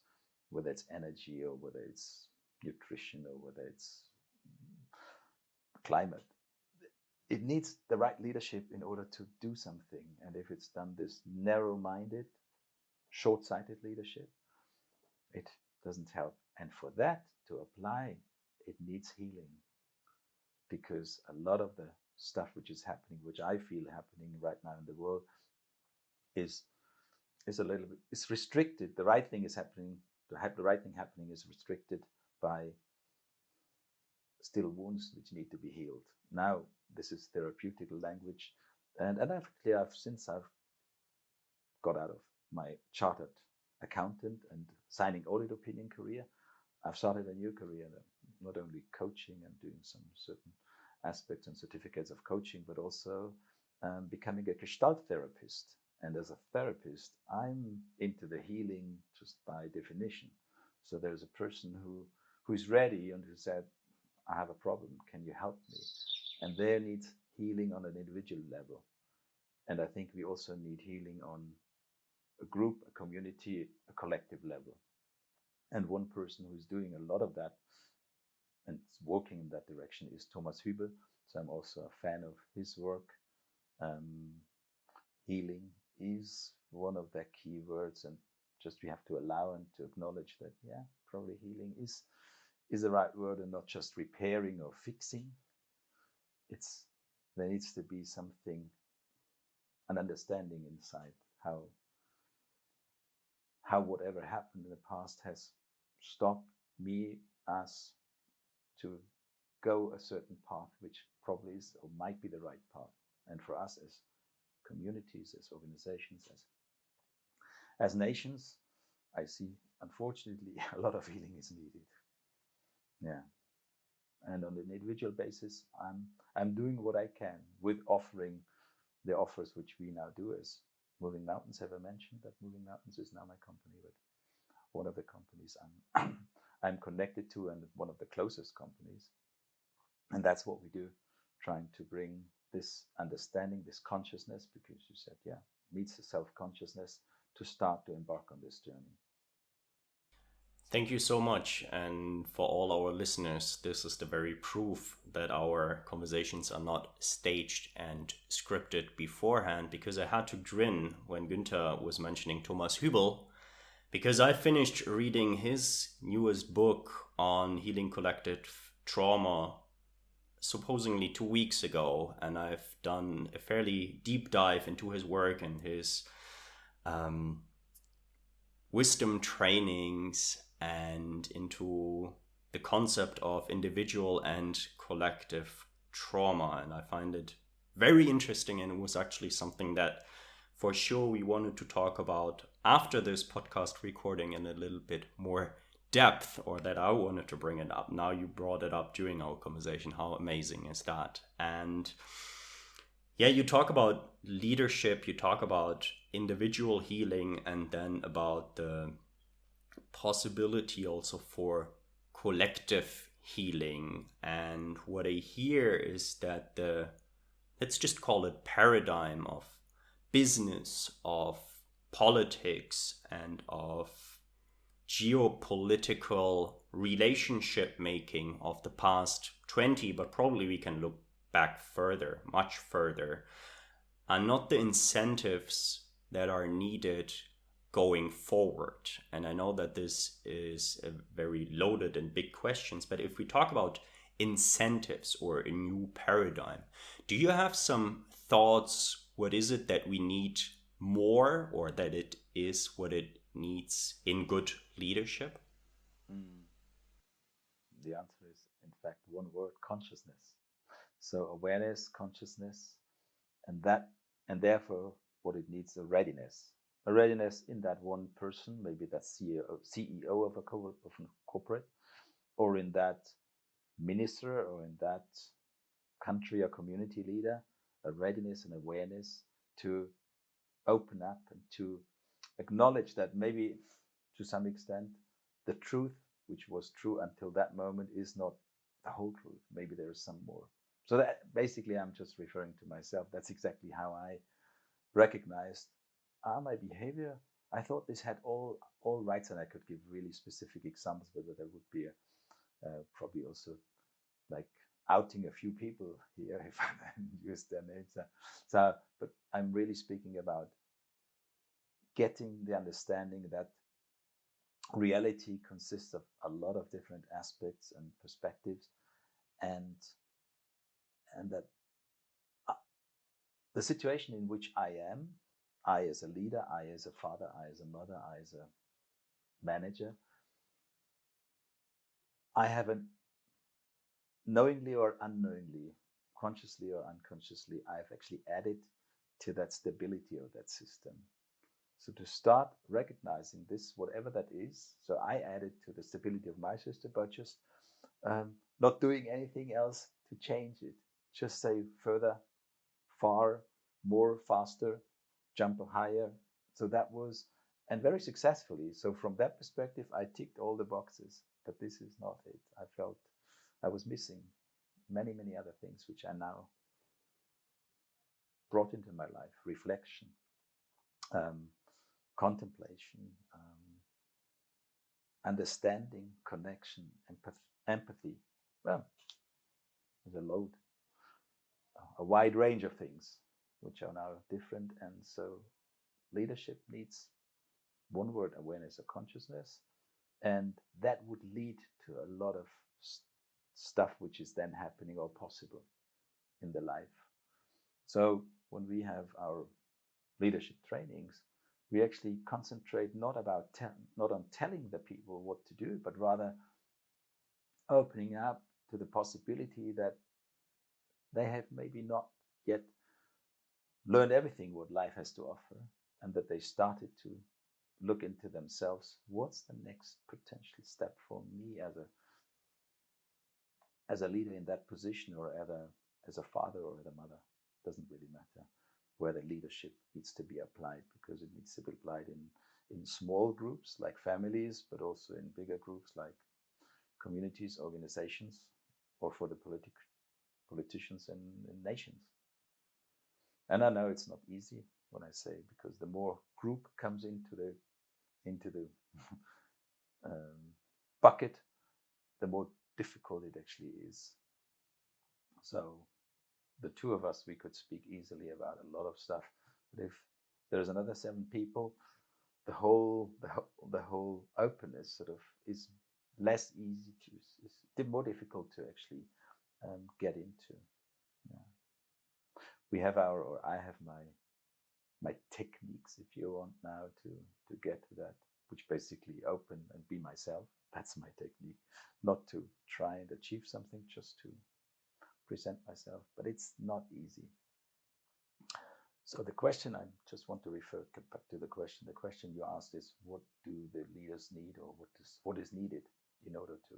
whether it's energy or whether it's nutrition or whether it's climate, it needs the right leadership in order to do something. And if it's done this narrow-minded, short-sighted leadership, it doesn't help. And for that to apply, it needs healing, because a lot of the stuff which is happening, which I feel happening right now in the world, is a little bit, it's restricted. The right thing is happening. The right thing happening is restricted by still wounds which need to be healed. Now this is therapeutic language, and since I've got out of my chartered accountant and signing audit opinion career, I've started a new career, not only coaching and doing some certain aspects and certificates of coaching, but also becoming a Gestalt therapist. And as a therapist, I'm into the healing just by definition. So there's a person who's ready and who said, I have a problem, can you help me? And there needs healing on an individual level. And I think we also need healing on a group, a community, a collective level. And one person who's doing a lot of that and working in that direction is Thomas Hübel. So I'm also a fan of his work. Healing is one of the key words, and just we have to allow and to acknowledge that, yeah, probably healing is the right word, and not just repairing or fixing. There needs to be something, an understanding inside how whatever happened in the past has stopped us to go a certain path, which probably is or might be the right path. And for us as communities, as organizations, as nations, I see, unfortunately, a lot of healing is needed. Yeah. And on an individual basis, I'm doing what I can with offering the offers which we now do as Moving Mountains. Have I mentioned that Moving Mountains is now my company, but one of the companies I'm connected to, and one of the closest companies. And that's what we do, trying to bring this understanding, this consciousness, because you said, yeah, needs a self-consciousness to start to embark on this journey. Thank you so much. And for all our listeners, this is the very proof that our conversations are not staged and scripted beforehand, because I had to grin when Günter was mentioning Thomas Hübel, because I finished reading his newest book on healing collective trauma supposedly 2 weeks ago, and I've done a fairly deep dive into his work and his wisdom trainings and into the concept of individual and collective trauma. And I find it very interesting, and it was actually something that for sure we wanted to talk about after this podcast recording in a little bit more depth, or that I wanted to bring it up. Now you brought it up during our conversation. How amazing is that? And yeah, you talk about leadership, you talk about individual healing, and then about the possibility also for collective healing. And what I hear is that let's just call it paradigm of business, of politics, and of geopolitical relationship making of the past 20, but probably we can look back further, much further, are not the incentives that are needed going forward. And I know that this is a very loaded and big questions, but if we talk about incentives or a new paradigm, do you have some thoughts? What is it that we need more, or that it is what it needs in good leadership? The answer is, in fact, one word: consciousness. So awareness, consciousness, and therefore what it needs, a readiness. A readiness in that one person, maybe that CEO of a corporate, or in that minister, or in that country or community leader, a readiness and awareness to open up and to acknowledge that maybe to some extent the truth which was true until that moment is not the whole truth. Maybe there is some more. So that basically I'm just referring to myself. That's exactly how I recognized my behavior. I thought this had all rights, and I could give really specific examples, but there would be probably also like outing a few people here if I use their names. But I'm really speaking about getting the understanding that reality consists of a lot of different aspects and perspectives, and that the situation in which I am, I as a leader, I as a father, I as a mother, I as a manager, I haven't knowingly or unknowingly, consciously or unconsciously, I've actually added to that stability of that system. So to start recognizing this, whatever that is, so I added to the stability of my system by just not doing anything else to change it. Just say further, far, more, faster, jump higher. So that was, and very successfully. So from that perspective, I ticked all the boxes, but this is not it. I felt I was missing many, many other things, which I now brought into my life: reflection, contemplation, understanding, connection, empathy. Well, there's a wide range of things which are now different. And so leadership needs, one word, awareness or consciousness. And that would lead to a lot of stuff which is then happening or possible in the life. So when we have our leadership trainings, we actually concentrate not on telling the people what to do, but rather opening up to the possibility that they have maybe not yet learned everything what life has to offer, and that they started to look into themselves. What's the next potential step for me as a leader in that position, or as a father or as a mother? Doesn't really matter where the leadership needs to be applied, because it needs to be applied in small groups like families, but also in bigger groups like communities, organizations, or for the politicians in nations. And I know it's not easy when I say, because the more group comes into the bucket, the more difficult it actually is. So the two of us, we could speak easily about a lot of stuff, but if there's another 7 people, the whole openness sort of is less easy to, it's more difficult to actually get into. Yeah. We have I have my techniques, if you want, now to get to that, which basically open and be myself. That's my technique. Not to try and achieve something, just to present myself, but it's not easy. So the question, I just want to get back to the question. The question you asked is, what do the leaders need, or what is needed in order to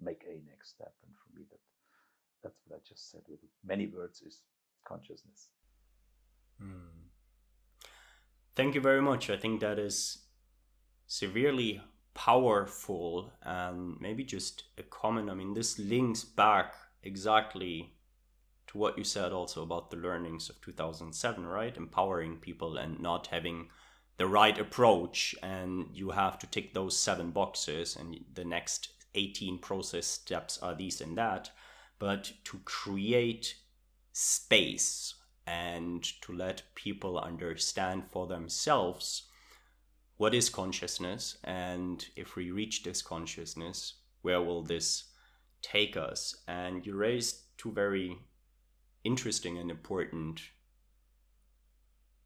make a next step? And for me, that's what I just said with many words, is consciousness. Thank you very much. I think that is severely powerful, and maybe just a comment. I mean, this links back exactly to what you said also about the learnings of 2007, right? Empowering people and not having the right approach, and you have to tick those 7 boxes, and the next 18 process steps are these and that, but to create space and to let people understand for themselves what is consciousness, and if we reach this consciousness, where will this take us? And you raised 2 very interesting and important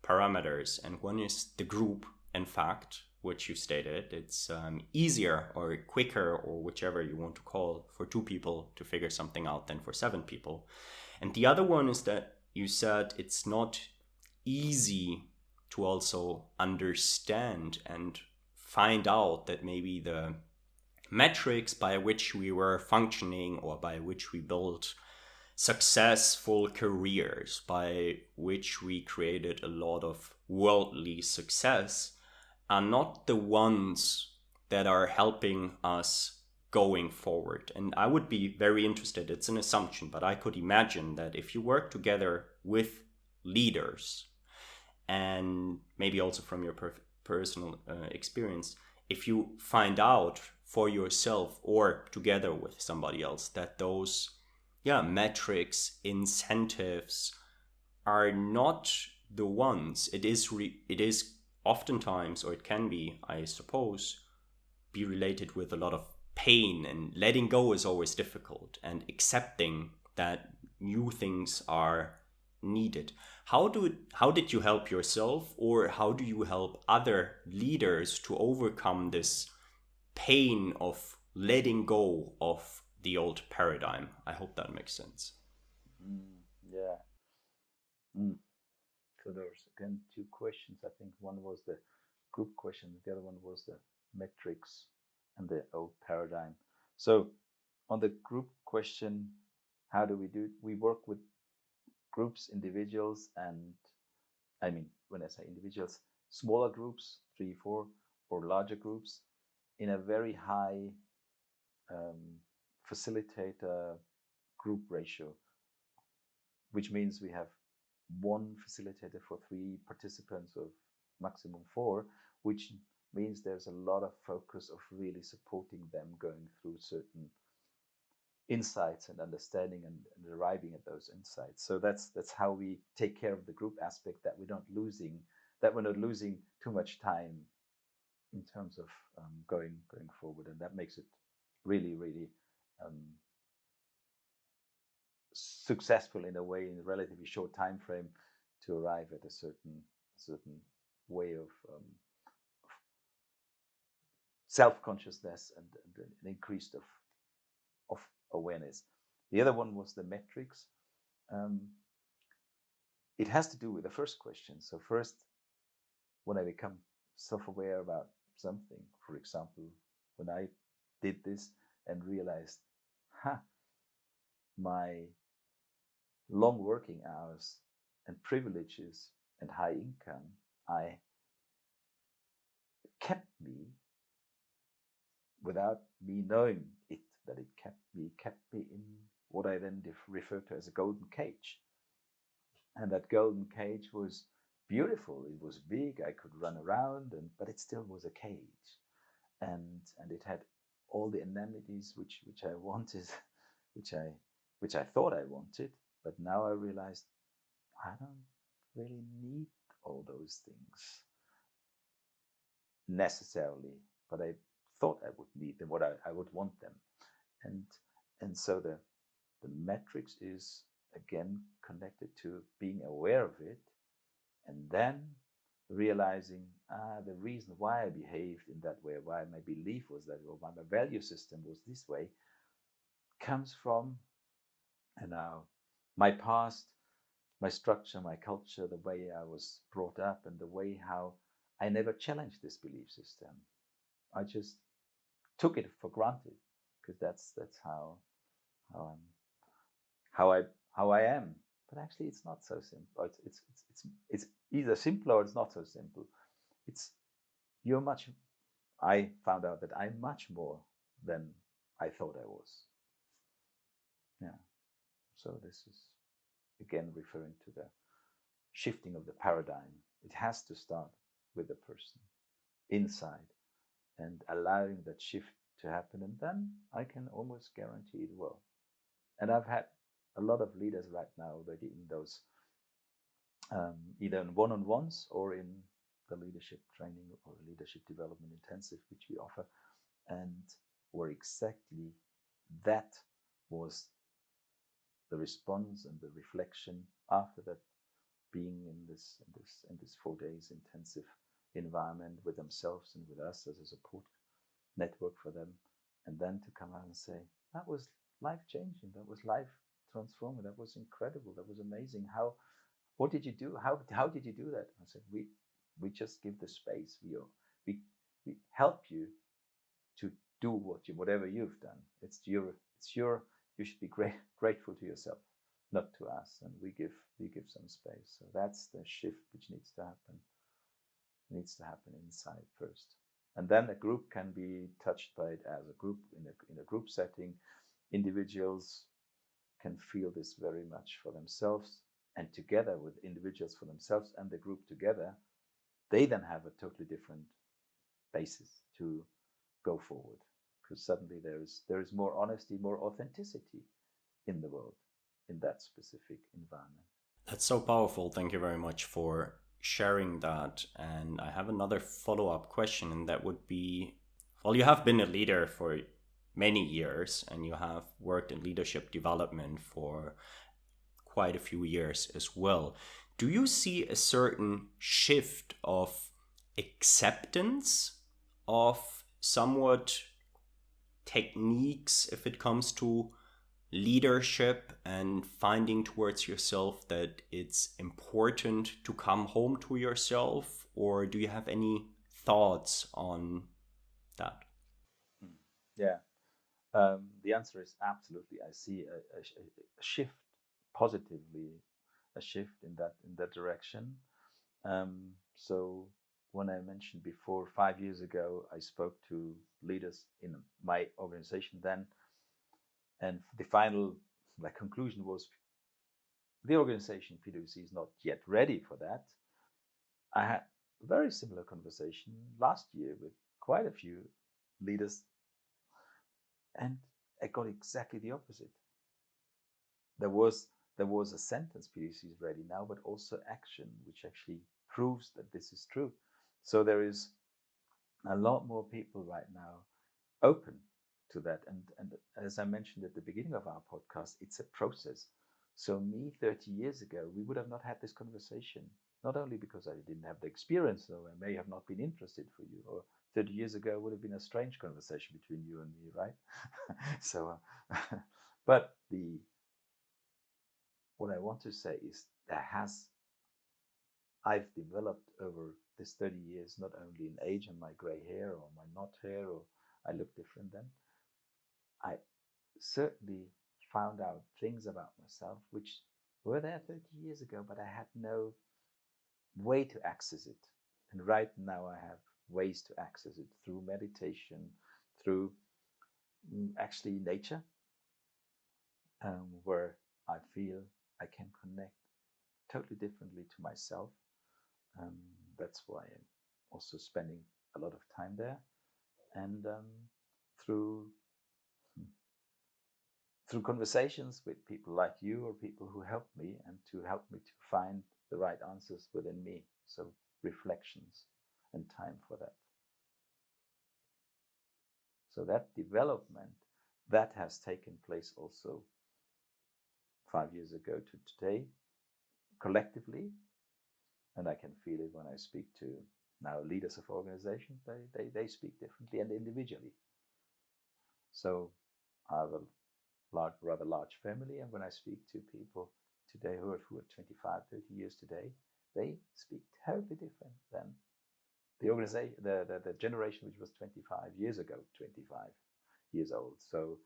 parameters, and one is the group. In fact, which you stated, it's easier or quicker, or whichever you want to call, for 2 people to figure something out than for 7 people. And the other one is that you said it's not easy to also understand and find out that maybe the metrics by which we were functioning or by which we built successful careers, by which we created a lot of worldly success, are not the ones that are helping us going forward. And I would be very interested, it's an assumption, but I could imagine that if you work together with leaders, and maybe also from your personal experience, if you find out for yourself or together with somebody else that those metrics, incentives are not the ones, it is oftentimes, or it can be, I suppose, be related with a lot of pain, and letting go is always difficult, and accepting that new things are needed. How did you help yourself, or how do you help other leaders to overcome this pain of letting go of the old paradigm? I hope that makes sense. Yeah. So there's again two questions. I think one was the group question, the other one was the metrics and the old paradigm. So on the group question, how do we do it? We work with groups, individuals, and I mean, when I say individuals, smaller groups, 3, 4, or larger groups, in a very high facilitator group ratio, which means we have one facilitator for 3 participants of maximum 4, which means there's a lot of focus of really supporting them going through certain insights and understanding and arriving at those insights. So that's how we take care of the group aspect, that we're not losing too much time in terms of going forward, and that makes it really successful in a way, in a relatively short time frame, to arrive at a certain way of self-consciousness and an increase of awareness. The other one was the metrics. It has to do with the first question. So first, when I become self-aware about something, for example, when I did this and realized, my long working hours and privileges and high income, I kept me, without me knowing it, that it kept me in what I then refer to as a golden cage. And that golden cage was beautiful. It was big. I could run around, but it still was a cage, and it had all the amenities which I wanted, which I thought I wanted. But now I realized I don't really need all those things necessarily, but I thought I would need them, what I would want them. And so the metrics is again connected to being aware of it, and then realizing the reason why I behaved in that way, why my belief was that, or why my value system was this way, comes from my past, my structure, my culture, the way I was brought up, and the way how I never challenged this belief system. I just took it for granted, because that's how I am. But actually, it's not so simple. It's either simple or it's not so simple. I found out that I'm much more than I thought I was. Yeah. So this is again referring to the shifting of the paradigm. It has to start with the person inside and allowing that shift to happen, and then I can almost guarantee it will. And I've had a lot of leaders right now already in those either in one-on-ones or in the leadership training or leadership development intensive which we offer, and where exactly that was the response and the reflection after that, being in this 4 days intensive environment with themselves and with us as a support network for them, and then to come out and say, that was life changing, that was life transforming, that was incredible, that was amazing. How what did you do? How did you do that? I said, we just give the space. We help you to do whatever you've done. It's your. You should be grateful to yourself, not to us, and we give some space. So that's the shift which needs to happen. Needs to happen inside first, and then a group can be touched by it as a group in a group setting. Individuals can feel this very much for themselves, and together with individuals for themselves and the group together, they then have a totally different basis to go forward, because suddenly there is more honesty, more authenticity in the world, in that specific environment. That's so powerful. Thank you very much for sharing that. And I have another follow-up question, and that would be, well, you have been a leader for many years, and you have worked in leadership development for quite a few years as well. Do you see a certain shift of acceptance of somewhat techniques if it comes to leadership and finding towards yourself that it's important to come home to yourself? Or do you have any thoughts on that? Yeah, the answer is absolutely. I see a shift positively, a shift in that direction. So when I mentioned before, 5 years ago, I spoke to leaders in my organization then, and the final conclusion was the organization PwC is not yet ready for that. I had a very similar conversation last year with quite a few leaders, and I got exactly the opposite. There was a sentence, PwC is ready now, but also action, which actually proves that this is true. So there is a lot more people right now open to that. And as I mentioned at the beginning of our podcast, it's a process. So me 30 years ago, we would have not had this conversation, not only because I didn't have the experience, so I may have not been interested for you, or 30 years ago would have been a strange conversation between you and me, right? So, but what I want to say is I've developed over this 30 years, not only in age and my gray hair or my not hair, or I look different then. I certainly found out things about myself which were there 30 years ago, but I had no way to access it. And right now I have ways to access it through meditation, through actually nature, where I feel I can connect totally differently to myself. That's why I'm also spending a lot of time there, and through conversations with people like you, or people who help me, and to help me to find the right answers within me. So reflections and time for that. So that development that has taken place also 5 years ago to today, collectively, and I can feel it when I speak to now leaders of organizations. They speak differently, and individually. So I have a rather large family, and when I speak to people today who are 25, 30 years today, they speak totally different than the organization, the generation which was 25 years ago, 25 years old. So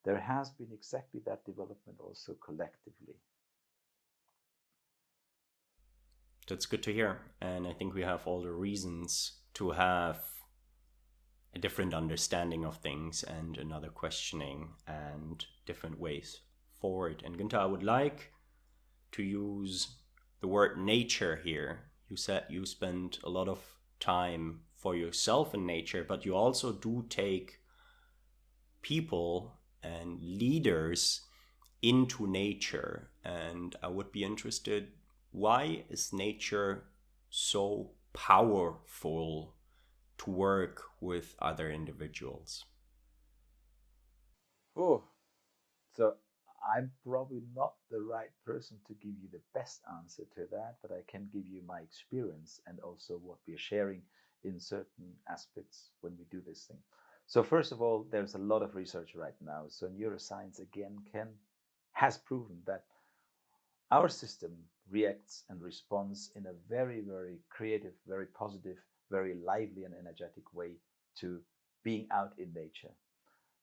there has been exactly that development also collectively. That's good to hear. And I think we have all the reasons to have a different understanding of things and another questioning and different ways forward. And Günter, I would like to use the word nature here. You said you spend a lot of time for yourself in nature, but you also do take people and leaders into nature. And I would be interested, why is nature so powerful to work with other individuals? Oh, so I'm probably not the right person to give you the best answer to that, but I can give you my experience and also what we are sharing in certain aspects when we do this thing. So first of all, there's a lot of research right now. So neuroscience again has proven that our system reacts and responds in a very, very creative, very positive, very lively and energetic way to being out in nature.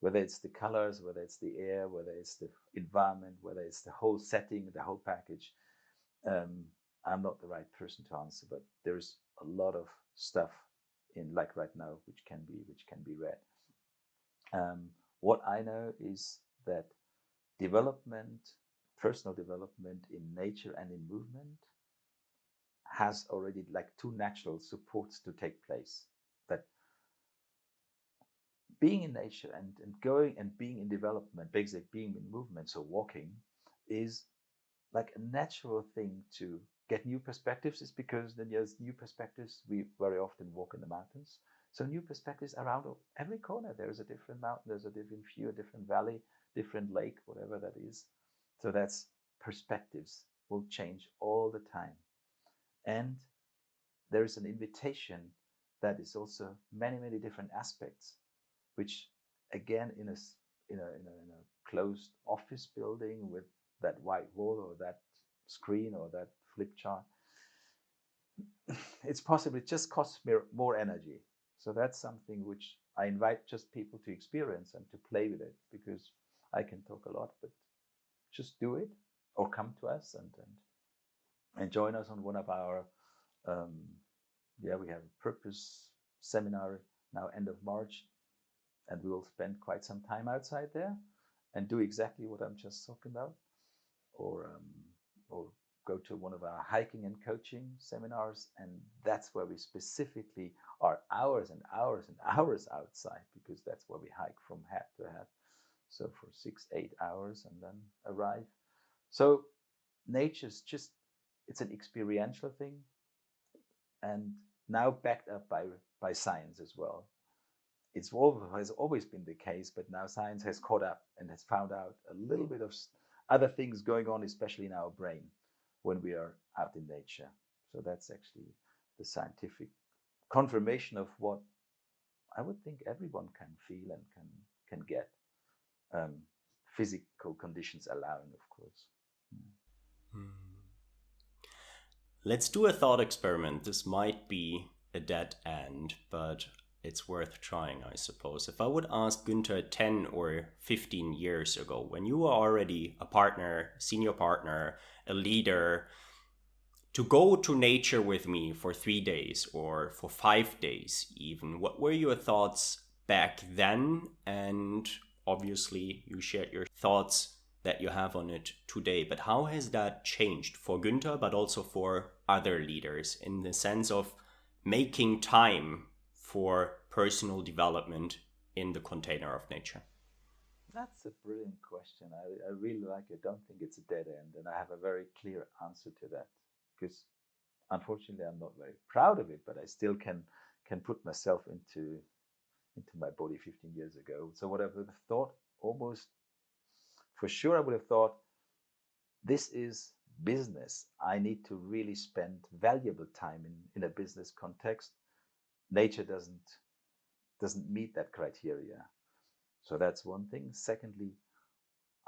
Whether it's the colors, whether it's the air, whether it's the environment, whether it's the whole setting, the whole package. I'm not the right person to answer, but there's a lot of stuff in like right now which can be read. What I know is that personal development in nature and in movement has already like two natural supports to take place. That being in nature and going and being in development, basically being in movement, so walking, is like a natural thing to get new perspectives. Is because then there's new perspectives. We very often walk in the mountains. So new perspectives around every corner. There is a different mountain, there's a different view, a different valley, different lake, whatever that is. So that's perspectives will change all the time. And there is an invitation that is also many, many different aspects, which again in a closed office building with that white wall or that screen or that flip chart, it's possible it just costs more energy. So that's something which I invite just people to experience and to play with it, because I can talk a lot, but just do it or come to us and join us on one of our we have a purpose seminar now end of March, and we will spend quite some time outside there and do exactly what I'm just talking about, or go to one of our hiking and coaching seminars, and that's where we specifically are hours and hours and hours outside, because that's where we hike from head to head, so for 6-8 hours and then arrive. So nature's just, it's an experiential thing, and now backed up by science as well. It has always been the case, but now science has caught up and has found out a little bit of other things going on, especially in our brain when we are out in nature. So that's actually the scientific confirmation of what I would think everyone can feel and can get, physical conditions allowing, of course. Let's do a thought experiment. This might be a dead end, but it's worth trying, I suppose. If I would ask Günter 10 or 15 years ago, when you were already a partner, senior partner, a leader, to go to nature with me for 3 days or for 5 days even, what were your thoughts back then? And obviously you shared your thoughts that you have on it today, but how has that changed for Günter, but also for other leaders, in the sense of making time for personal development in the container of nature? That's a brilliant question. I really like it. I don't think it's a dead end, and I have a very clear answer to that, because unfortunately I'm not very proud of it, but I still can put myself into my body 15 years ago. So what I would have thought, almost for sure I would have thought, this is business. I need to really spend valuable time in a business context. Nature doesn't meet that criteria. So that's one thing. Secondly,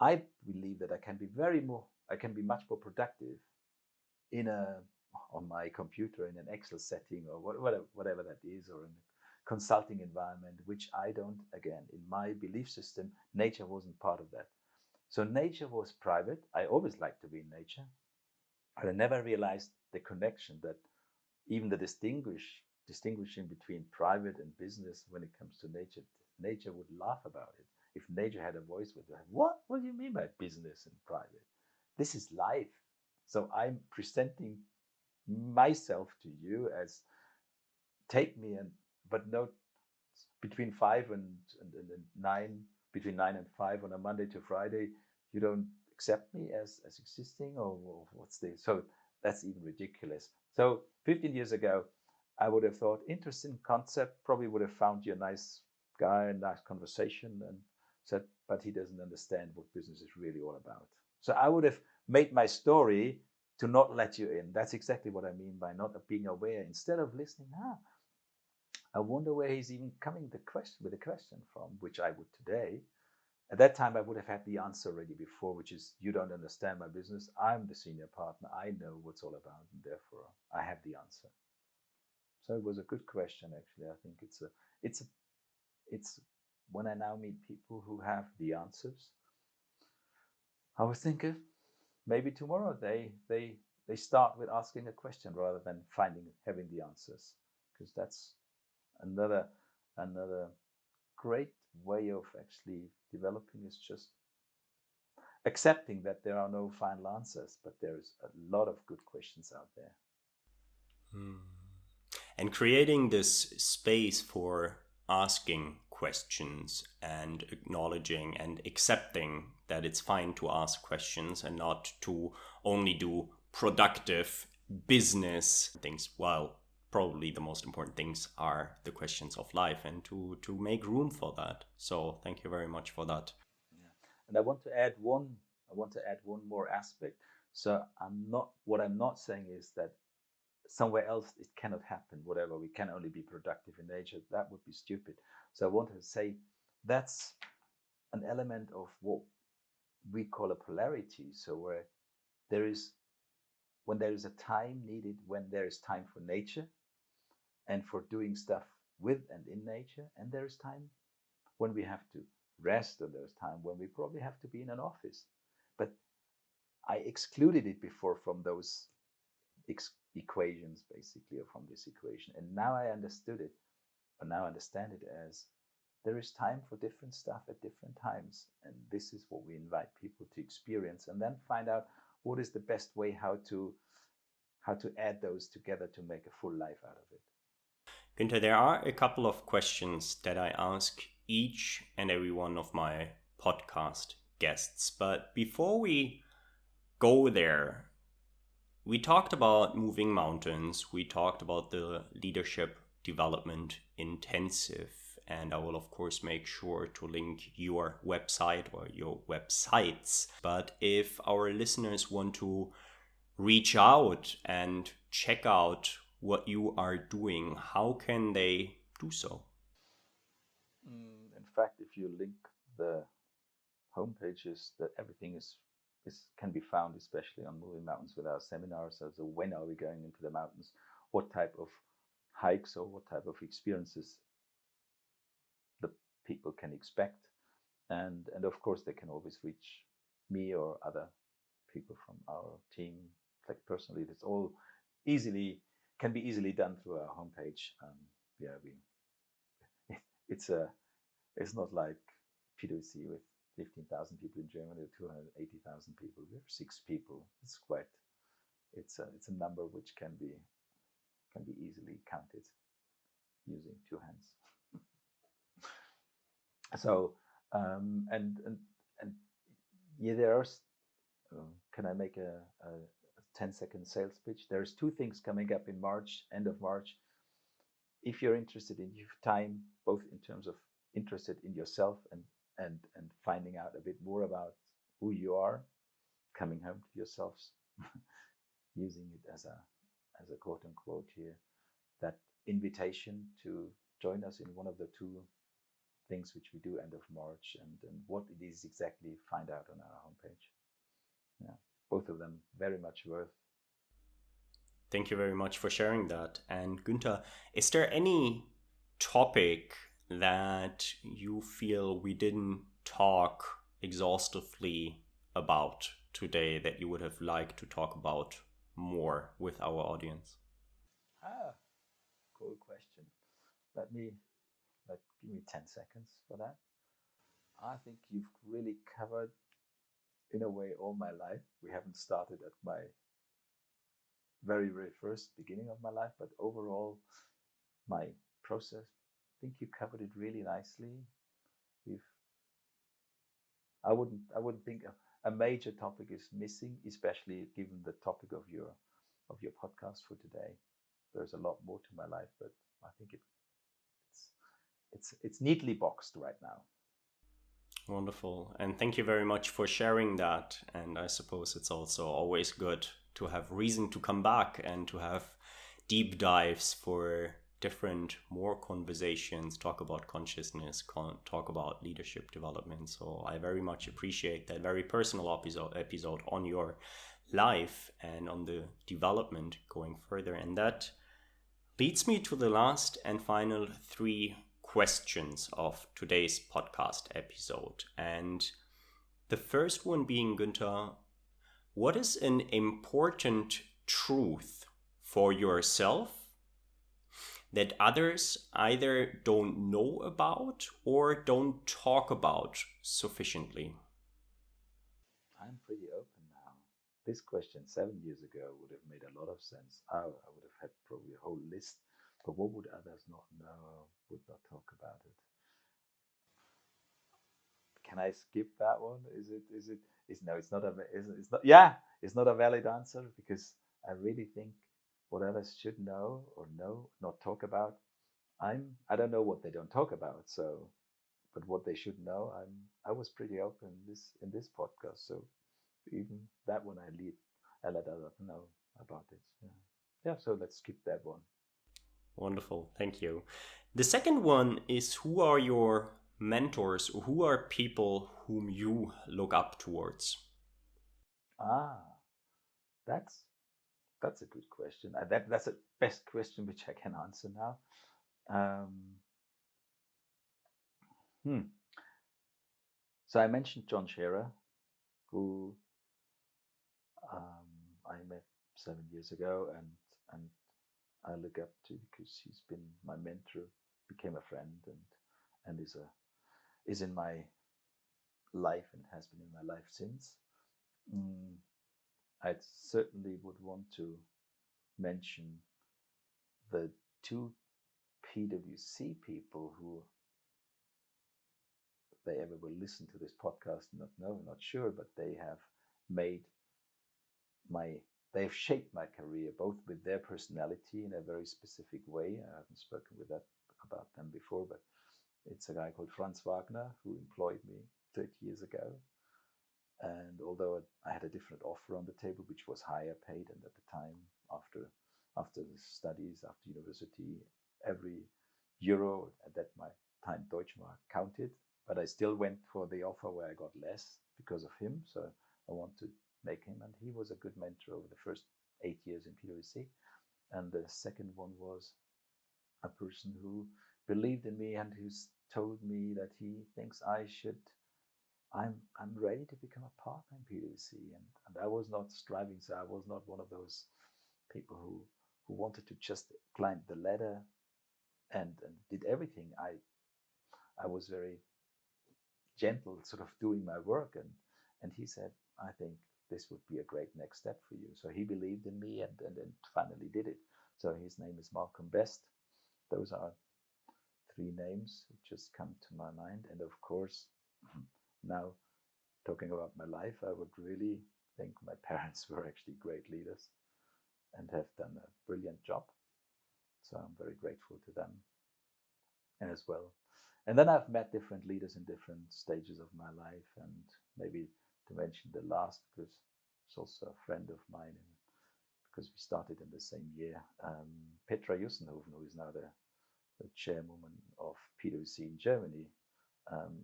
I believe that I can be much more productive on my computer in an Excel setting or whatever that is, or in a consulting environment, which I don't, again, in my belief system, nature wasn't part of that. So nature was private. I always liked to be in nature. But I never realized the connection, that even the distinguishing between private and business when it comes to nature. Nature would laugh about it. If nature had a voice, would go, what do you mean by business and private? This is life. So I'm presenting myself to you as, take me, but no, between 5 and 9, between 9 and 5 on a Monday to Friday, you don't accept me as existing, or what's this? So that's even ridiculous. So 15 years ago, I would have thought, interesting concept, probably would have found you a nice guy, a nice conversation, and said, but he doesn't understand what business is really all about. So I would have made my story to not let you in. That's exactly what I mean by not being aware. Instead of listening, I wonder where he's even coming with the question from, which I would today. At that time, I would have had the answer already before, which is, you don't understand my business. I'm the senior partner. I know what's all about, and therefore I have the answer. So it was a good question, actually. I think it's when I now meet people who have the answers, I was thinking maybe tomorrow they start with asking a question rather than having the answers, because that's another great way of actually developing, is just accepting that there are no final answers, but there's a lot of good questions out there. And creating this space for asking questions and acknowledging and accepting that it's fine to ask questions and not to only do productive business things. Well, probably the most important things are the questions of life, and to make room for that. So thank you very much for that. Yeah. And I want to add one more aspect. So what I'm not saying is that somewhere else it cannot happen, whatever, we can only be productive in nature. That would be stupid. So I want to say that's an element of what we call a polarity. So when there is a time needed, when there is time for nature and for doing stuff with and in nature, and there is time when we have to rest, and there's time when we probably have to be in an office. But I excluded it before from those equations, basically, or from this equation. And now I understood it, or now I understand it as there is time for different stuff at different times. And this is what we invite people to experience, and then find out what is the best way how to add those together to make a full life out of it. Günter, there are a couple of questions that I ask each and every one of my podcast guests. But before we go there, we talked about moving mountains. We talked about the leadership development intensive. And I will, of course, make sure to link your website or your websites. But if our listeners want to reach out and check out what you are doing, how can they do so? In fact, if you link the homepages, that everything can be found, especially on Moving Mountains with our seminars. So when are we going into the mountains? What type of hikes or what type of experiences the people can expect? And of course, they can always reach me or other people from our team. Like personally, it's all can be easily done through our homepage. It's not like PwC with 15,000 people in Germany or 280,000 people. We have 6 people. It's a number which can be easily counted using 2 hands. So and yeah, there are. Can I make a 10-second sales pitch? There's 2 things coming up in March, end of March. If you're interested in your time, both in terms of interested in yourself and finding out a bit more about who you are, coming home to yourselves, using it as a quote unquote here, that invitation to join us in one of the 2 things which we do end of March, and what it is exactly, find out on our homepage. Yeah, both of them very much worth. Thank you very much for sharing that. And Günter, is there any topic that you feel we didn't talk exhaustively about today that you would have liked to talk about more with our audience? Cool question. Give me 10 seconds for that. I think you've really covered, in a way, all my life. We haven't started at my very, very first beginning of my life, but overall, my process, I think you covered it really nicely. I wouldn't think a major topic is missing, especially given the topic of your podcast for today. There's a lot more to my life, but I think it's neatly boxed right now. Wonderful. And thank you very much for sharing that. And I suppose it's also always good to have reason to come back and to have deep dives for different, more conversations, talk about consciousness, talk about leadership development. So I very much appreciate that very personal episode on your life and on the development going further. And that leads me to the last and final 3 questions of today's podcast episode. And the first one being, Günter, what is an important truth for yourself that others either don't know about or don't talk about sufficiently? I'm pretty open now. This question 7 years ago would have made a lot of sense. I would have had probably a whole list, but what would others not know, would not talk about it? Can I skip that one? No, it's not it's not a valid answer, because I really think what others should know or not talk about. I don't know what they don't talk about. So, but what they should know, I was pretty open in this podcast. So even that one I let others know about it. Yeah. So let's skip that one. Wonderful, thank you. The second one is, who are your mentors? Who are people whom you look up towards? That's a good question. That's the best question which I can answer now. So I mentioned John Scherer, who I met 7 years ago, and I look up to because he's been my mentor, became a friend, and is in my life and has been in my life since. I certainly would want to mention the 2 PwC people who they ever will listen to this podcast, not sure, but they have shaped my career, both with their personality in a very specific way. I haven't spoken about them before, but it's a guy called Franz Wagner who employed me 30 years ago. And although I had a different offer on the table, which was higher paid, and at the time, after the studies, after university, every euro at that time Deutschmark counted. But I still went for the offer where I got less because of him. So I want to make him, and he was a good mentor over the first 8 years in PwC. And the second one was a person who believed in me and who's told me that he thinks I'm ready to become a partner in PwC, and I was not striving. So I was not one of those people who wanted to just climb the ladder and did everything. I was very gentle, sort of doing my work, and he said, I think this would be a great next step for you. So he believed in me and finally did it. So his name is Malcolm Best. Those are 3 names which just come to my mind. And of course, now talking about my life, I would really think my parents were actually great leaders and have done a brilliant job. So I'm very grateful to them as well. And then I've met different leaders in different stages of my life, and maybe to mention the last, because it's also a friend of mine, because we started in the same year, Petra Jussenhofen, who is now the chairwoman of PwC in Germany,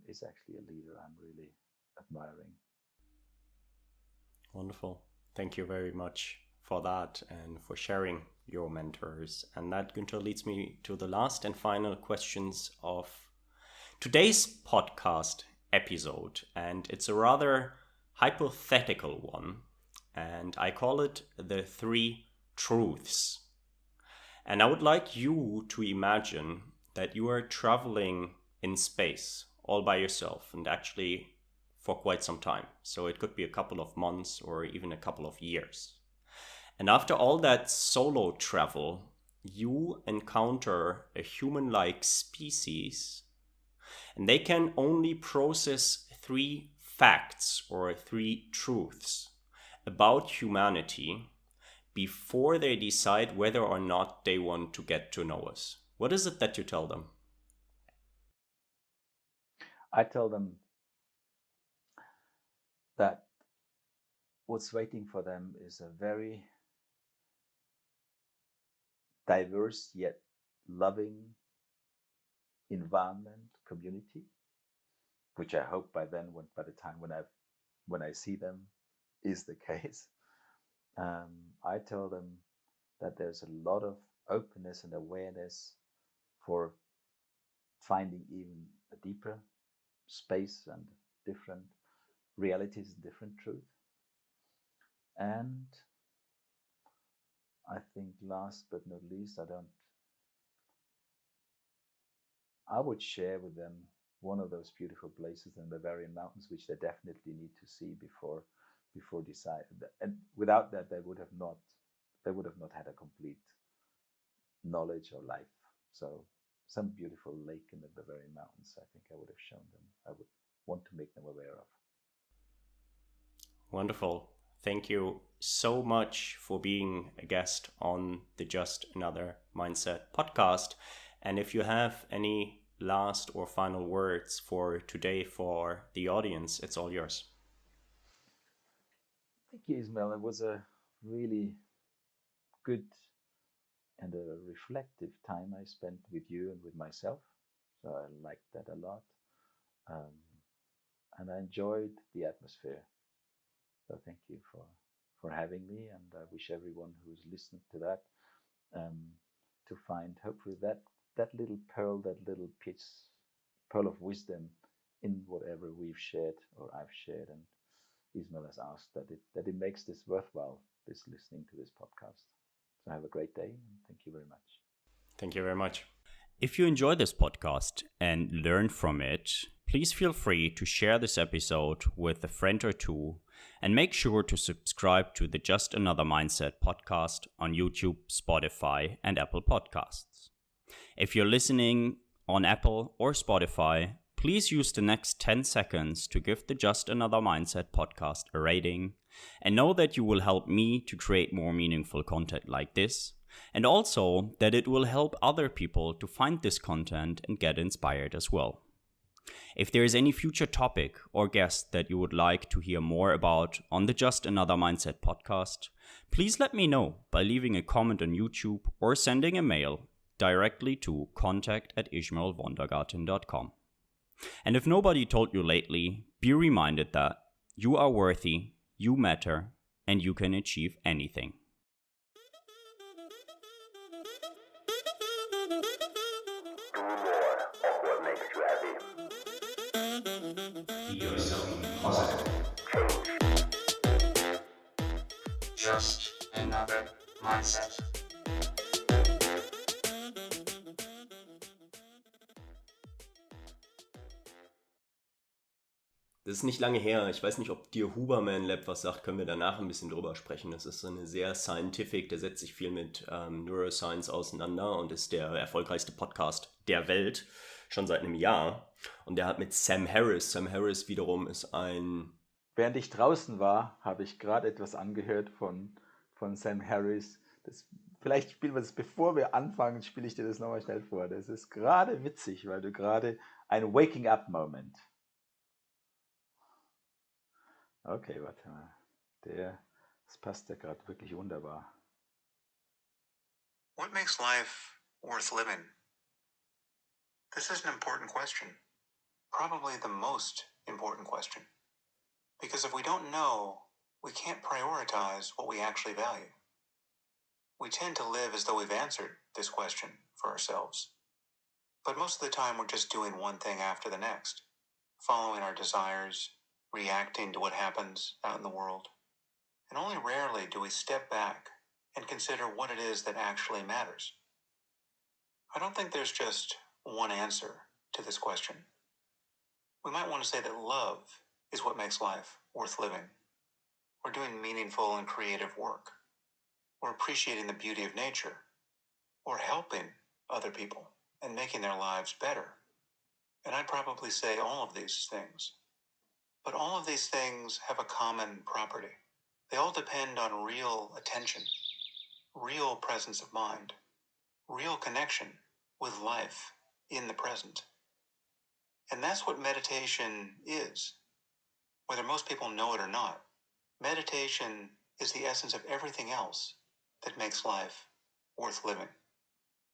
is actually a leader I'm really admiring. Wonderful. Thank you very much for that and for sharing your mentors. And that, Günter, leads me to the last and final questions of today's podcast episode. And it's a rather hypothetical one. And I call it the 3 truths. And I would like you to imagine that you are traveling in space all by yourself, and actually for quite some time. So it could be a couple of months or even a couple of years. And after all that solo travel, you encounter a human-like species, and they can only process 3 facts or 3 truths about humanity before they decide whether or not they want to get to know us. What is it that you tell them? I tell them that what's waiting for them is a very diverse yet loving environment, community, which I hope by then, by the time when I see them, is the case. I tell them that there's a lot of openness and awareness for finding even a deeper space and different realities, different truth. And I think last but not least, I would share with them one of those beautiful places in the Bavarian mountains, which they definitely need to see before decide. And without that, they would have not had a complete knowledge or life. So some beautiful lake in the Bavarian mountains, I think I would have shown them. I would want to make them aware of. Wonderful. Thank you so much for being a guest on the Just Another Mindset podcast. And if you have any last or final words for today for the audience, it's all yours. Thank you, Ismail. It was a really good and a reflective time I spent with you and with myself. So I liked that a lot. And I enjoyed the atmosphere. So thank you for having me, and I wish everyone who's listened to that to find hopefully that little pearl, that little pearl of wisdom in whatever we've shared or I've shared. And Ismail has asked that it makes this worthwhile, this listening to this podcast. So have a great day, and thank you very much. Thank you very much. If you enjoy this podcast and learn from it, please feel free to share this episode with a friend or two, and make sure to subscribe to the Just Another Mindset podcast on YouTube, Spotify, and Apple Podcasts. If you're listening on Apple or Spotify, please use the next 10 seconds to give the Just Another Mindset podcast a rating, and know that you will help me to create more meaningful content like this, and also that it will help other people to find this content and get inspired as well. If there is any future topic or guest that you would like to hear more about on the Just Another Mindset podcast, please let me know by leaving a comment on YouTube or sending a mail directly to contact@ishmaelwondergarten.com. And if nobody told you lately, be reminded that you are worthy, you matter, and you can achieve anything. Be yourself. Positive. Just another mindset. Das ist nicht lange her. Ich weiß nicht, ob dir Huberman Lab was sagt. Können wir danach ein bisschen drüber sprechen. Das ist so eine sehr scientific, der setzt sich viel mit Neuroscience auseinander und ist der erfolgreichste Podcast der Welt, schon seit einem Jahr. Und der hat mit Sam Harris wiederum ist ein... Während ich draußen war, habe ich gerade etwas angehört von Sam Harris. Vielleicht spielen wir das, bevor wir anfangen, spiele ich dir das nochmal schnell vor. Das ist gerade witzig, weil du gerade ein Waking-up-Moment. Okay, warte mal. Das passt ja gerade wirklich wunderbar. What makes life worth living? This is an important question. Probably the most important question. Because if we don't know, we can't prioritize what we actually value. We tend to live as though we've answered this question for ourselves. But most of the time we're just doing one thing after the next, following our desires, reacting to what happens out in the world. And only rarely do we step back and consider what it is that actually matters. I don't think there's just one answer to this question. We might want to say that love is what makes life worth living. We're doing meaningful and creative work. We're appreciating the beauty of nature. We're helping other people and making their lives better. And I'd probably say all of these things. But all of these things have a common property. They all depend on real attention, real presence of mind, real connection with life in the present. And that's what meditation is. Whether most people know it or not, meditation is the essence of everything else that makes life worth living.